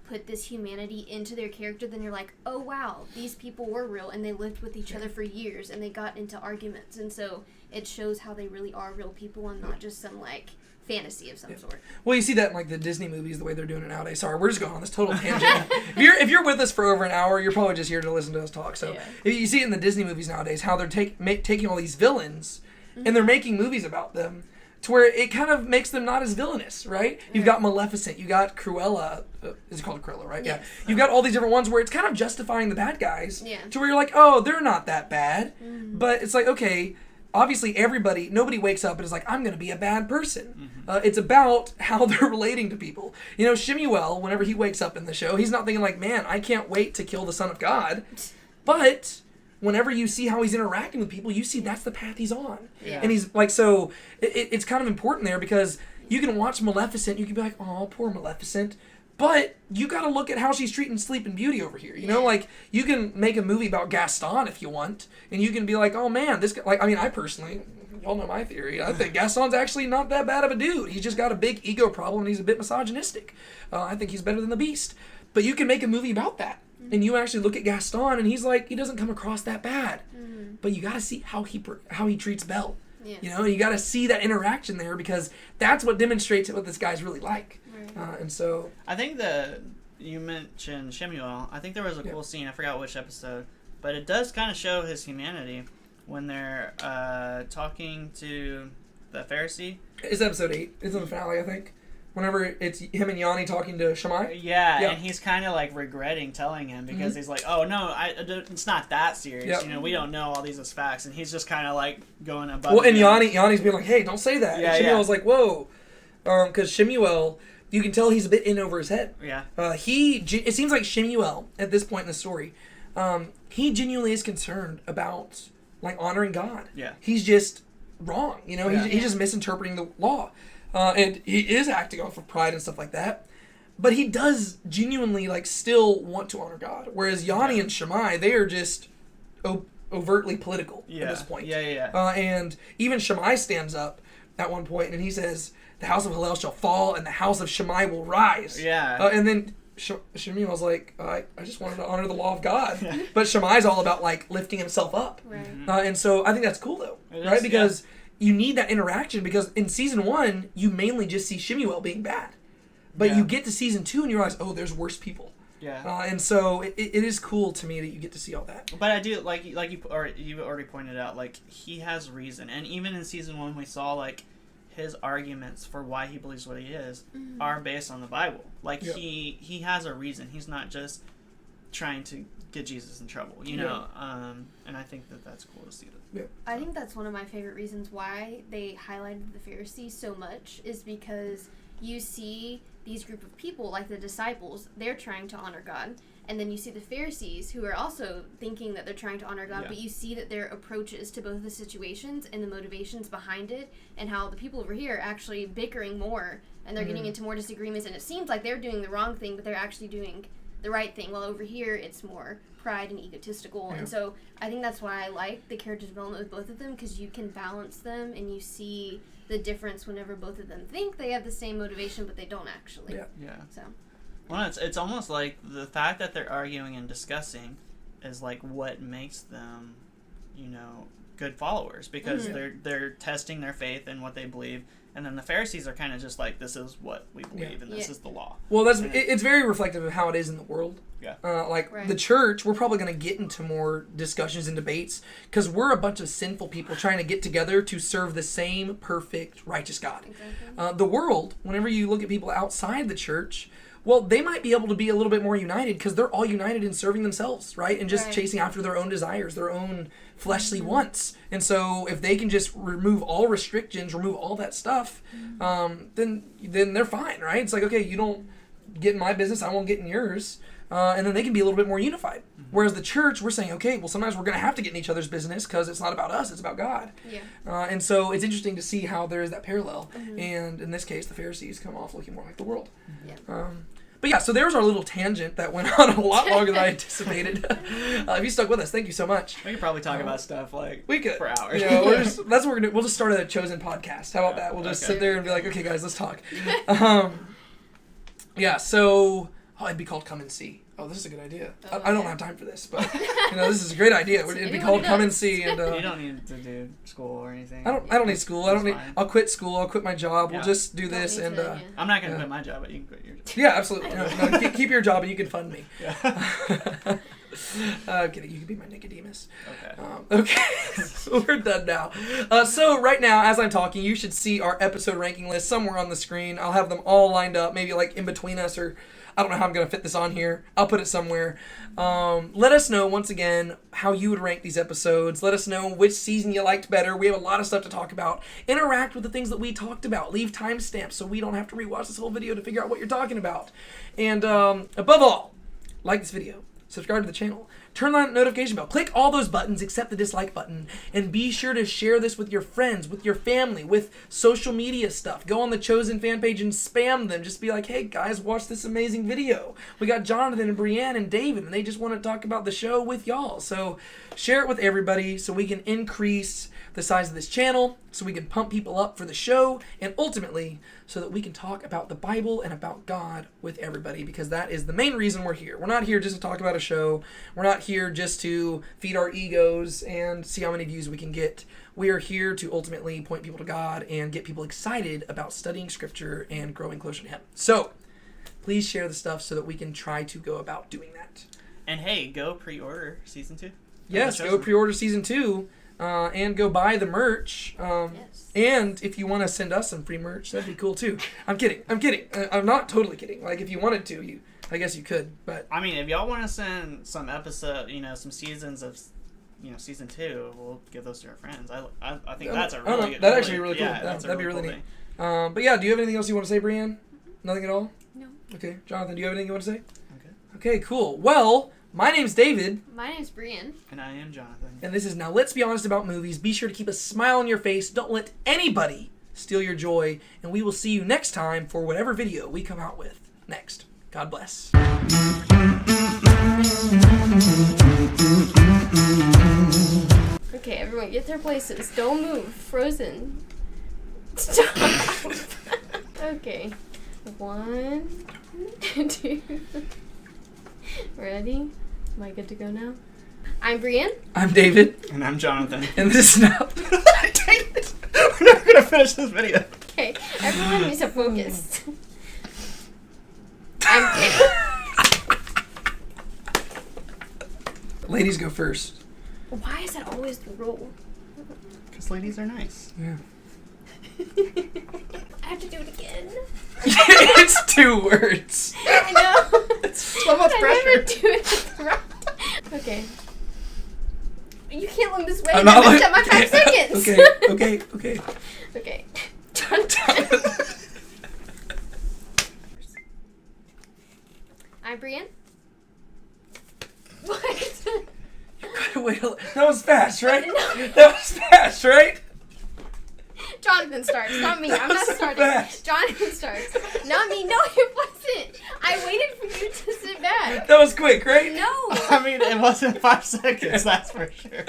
Speaker 1: put this humanity into their character, then you're like, oh wow, these people were real, and they lived with each other for years, and they got into arguments, and so it shows how they really are real people and not just some like fantasy of some sort.
Speaker 2: Well, you see that in like the Disney movies, the way they're doing it nowadays. Sorry, we're just going on this total tangent. If you're with us for over an hour, you're probably just here to listen to us talk. So if you see it in the Disney movies nowadays, how they're taking all these villains and they're making movies about them to where it kind of makes them not as villainous, right? You've got Maleficent, you got Cruella. Is it called Cruella, right? Yes. Yeah. You've got all these different ones where it's kind of justifying the bad guys to where you're like, oh, they're not that bad. But it's like, okay, obviously nobody wakes up and is like, I'm going to be a bad person. It's about how they're relating to people. You know, Shemuel, whenever he wakes up in the show, he's not thinking like, man, I can't wait to kill the Son of God. But whenever you see how he's interacting with people, you see that's the path he's on. Yeah. And he's like, so it's kind of important there, because you can watch Maleficent, you can be like, oh, poor Maleficent. But you got to look at how she's treating Sleeping Beauty over here. You know, like, you can make a movie about Gaston if you want, and you can be like, oh man, this guy, like, I mean, I personally, y'all know my theory, I think Gaston's actually not that bad of a dude. He's just got a big ego problem, and he's a bit misogynistic. I think he's better than the Beast. But you can make a movie about that, and you actually look at Gaston, and he's like, he doesn't come across that bad. But you got to see how he treats Belle. Yeah. You know, you got to see that interaction there, because that's what demonstrates what this guy's really like. And so
Speaker 3: I think you mentioned Shemuel. I think there was a cool scene. I forgot which episode, but it does kind of show his humanity when they're talking to the Pharisee.
Speaker 2: It's episode 8. It's in the finale, I think. Whenever it's him and Yanni talking to Shammai.
Speaker 3: Yeah, and he's kind of like regretting telling him, because he's like, oh no, it's not that serious. Yep. You know, we don't know all these as facts, and he's just kind of like going above.
Speaker 2: Well, and Yanni's being like, hey, don't say that. Yeah, and Shemuel's like, whoa, because Shemuel, you can tell he's a bit in over his head. Yeah. It seems like Shemuel, at this point in the story, he genuinely is concerned about, like, honoring God. Yeah. He's just wrong, you know? He's just misinterpreting the law. And he is acting off of pride and stuff like that. but he does genuinely like still want to honor God. Whereas Yanni and Shammai, they are just overtly political at this point. And even Shammai stands up at one point and he says, "The house of Hillel shall fall and the house of Shammai will rise." And then Shammai was like, I just wanted to honor the law of God. But Shammai's all about like lifting himself up. And so I think that's cool though, right? Because you need that interaction, because in season 1, you mainly just see Shemuel being bad. But you get to season 2 and you realize, oh, there's worse people. And so it is cool to me that you get to see all that.
Speaker 3: But I do, like you already pointed out, like, he has reason. And even in season 1, we saw, like, his arguments for why he believes what he is are based on the Bible. Like, he has a reason. He's not just trying to get Jesus in trouble, you know? And I think that's cool to see that.
Speaker 1: I think that's one of my favorite reasons why they highlighted the Pharisees so much, is because you see these group of people, like the disciples, they're trying to honor God. And then you see the Pharisees, who are also thinking that they're trying to honor God, but you see that their approaches to both the situations and the motivations behind it, and how the people over here are actually bickering more, and they're getting into more disagreements, and it seems like they're doing the wrong thing, but they're actually doing the right thing, while over here it's more pride and egotistical. And so I think that's why I like the character development with both of them, because you can balance them and you see the difference whenever both of them think they have the same motivation, but they don't actually. So,
Speaker 3: well, it's almost like the fact that they're arguing and discussing is like what makes them, you know, good followers, because they're testing their faith and what they believe. And then the Pharisees are kind of just like, this is what we believe, and this is the law.
Speaker 2: Well, it's very reflective of how it is in the world. The church, we're probably going to get into more discussions and debates, because we're a bunch of sinful people trying to get together to serve the same perfect, righteous God. The world, whenever you look at people outside the church, well, they might be able to be a little bit more united, because they're all united in serving themselves, right? And just chasing after their own desires, their own fleshly wants. And so if they can just remove all restrictions, remove all that stuff, then they're fine, right? It's like, okay, you don't get in my business, I won't get in yours. And then they can be a little bit more unified. Whereas the church, we're saying, okay, well, sometimes we're going to have to get in each other's business, because it's not about us, it's about God. And so it's interesting to see how there is that parallel. And in this case, the Pharisees come off looking more like the world. But yeah, so there's our little tangent that went on a lot longer than I anticipated. If you stuck with us, thank you so much.
Speaker 3: We could probably talk about stuff like
Speaker 2: we could,
Speaker 3: for hours.
Speaker 2: You know, that's what we're gonna do. We'll just start a Chosen podcast. How about that? We'll just sit there and be like, okay, guys, let's talk. So it'd be called Come and See. Oh, this is a good idea. I don't have time for this, but you know, this is a great idea. It'd be called Come and See, and
Speaker 3: you don't need to do school or anything.
Speaker 2: I don't need school. I'll quit school. I'll quit my job. We'll just do this, and
Speaker 3: I'm not gonna quit my job, but you can quit your job.
Speaker 2: Yeah, absolutely. No, keep your job, and you can fund me. I'm kidding. You can be my Nicodemus. Okay. So we're done now. So right now, as I'm talking, you should see our episode ranking list somewhere on the screen. I'll have them all lined up, maybe like in between us, or I don't know how I'm going to fit this on here. I'll put it somewhere. Let us know, once again, how you would rank these episodes. Let us know which season you liked better. We have a lot of stuff to talk about. Interact with the things that we talked about. Leave timestamps so we don't have to rewatch this whole video to figure out what you're talking about. And above all, like this video. Subscribe to the channel. Turn on the notification bell. Click all those buttons except the dislike button. And be sure to share this with your friends, with your family, with social media stuff. Go on the Chosen fan page and spam them. Just be like, hey guys, watch this amazing video. We got Jonathan and Brianne and David, and they just want to talk about the show with y'all. So share it with everybody so we can increase the size of this channel, so we can pump people up for the show, and ultimately so that we can talk about the Bible and about God with everybody, because that is the main reason we're here. We're not here just to talk about a show. We're not here just to feed our egos and see how many views we can get. We are here to ultimately point people to God and get people excited about studying Scripture and growing closer to Him. So please share the stuff so that we can try to go about doing that.
Speaker 3: And hey, go pre-order Season 2.
Speaker 2: Yes, go pre-order Season 2. And go buy the merch. And if you want to send us some free merch, that'd be cool too. I'm kidding. I'm not totally kidding. Like, if you wanted to, I guess you could. But
Speaker 3: I mean, if y'all want to send some episode, some seasons of, Season 2, we'll give those to our friends. I think that's a really good.
Speaker 2: That'd actually be really cool.
Speaker 3: Yeah,
Speaker 2: that'd be really neat. But yeah, do you have anything else you want to say, Brianne? Nothing at all?
Speaker 1: No.
Speaker 2: Okay, Jonathan, do you have anything you want to say? Okay, cool. Well, my name's David.
Speaker 1: My name's Brianne.
Speaker 3: And I am Jonathan.
Speaker 2: And this is Now Let's Be Honest About Movies. Be sure to keep a smile on your face. Don't let anybody steal your joy. And we will see you next time for whatever video we come out with next. God bless.
Speaker 1: Okay, everyone, get their places. Don't move. Frozen. Stop. Okay. 1, 2. Ready? Am I good to go now? I'm Brienne.
Speaker 2: I'm David.
Speaker 3: And I'm Jonathan.
Speaker 2: And this is now.
Speaker 3: Dang it. We're never gonna finish this video.
Speaker 1: Okay, everyone needs to focus.
Speaker 2: Ladies go first.
Speaker 1: Why is that always the rule?
Speaker 3: Because ladies are nice.
Speaker 2: Yeah.
Speaker 1: I have to do it again.
Speaker 2: It's 2 words.
Speaker 1: I know.
Speaker 3: It's so much
Speaker 1: I
Speaker 3: pressure.
Speaker 1: never do it right. Okay. You can't look this way.
Speaker 2: I'm
Speaker 1: I
Speaker 2: not
Speaker 1: messed up my 5 seconds.
Speaker 2: Okay.
Speaker 1: Okay. I'm Brienne. What?
Speaker 2: Wait, that was fast, right?
Speaker 1: No.
Speaker 2: That was fast, right?
Speaker 1: Jonathan starts, not me. I'm not
Speaker 2: so
Speaker 1: starting.
Speaker 2: fast.
Speaker 1: Jonathan starts. Not me. No, it wasn't. I waited for you to sit back.
Speaker 2: That was quick, right?
Speaker 1: No.
Speaker 3: I mean, it wasn't 5 seconds, that's for sure.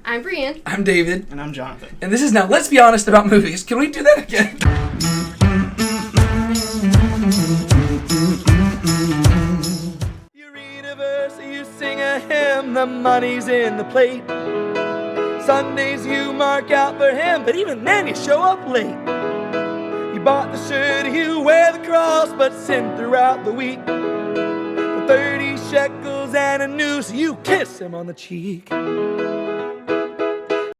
Speaker 1: I'm Brienne.
Speaker 2: I'm David.
Speaker 3: And I'm Jonathan.
Speaker 2: And this is now Let's Be Honest About Movies. Can we do that again?
Speaker 4: You read a verse, you sing a hymn, the money's in the plate. Sundays you mark out for him, but even then you show up late. You bought the shirt, you wear the cross, but sin throughout the week. For 30 shekels and a noose, you kiss him on the cheek.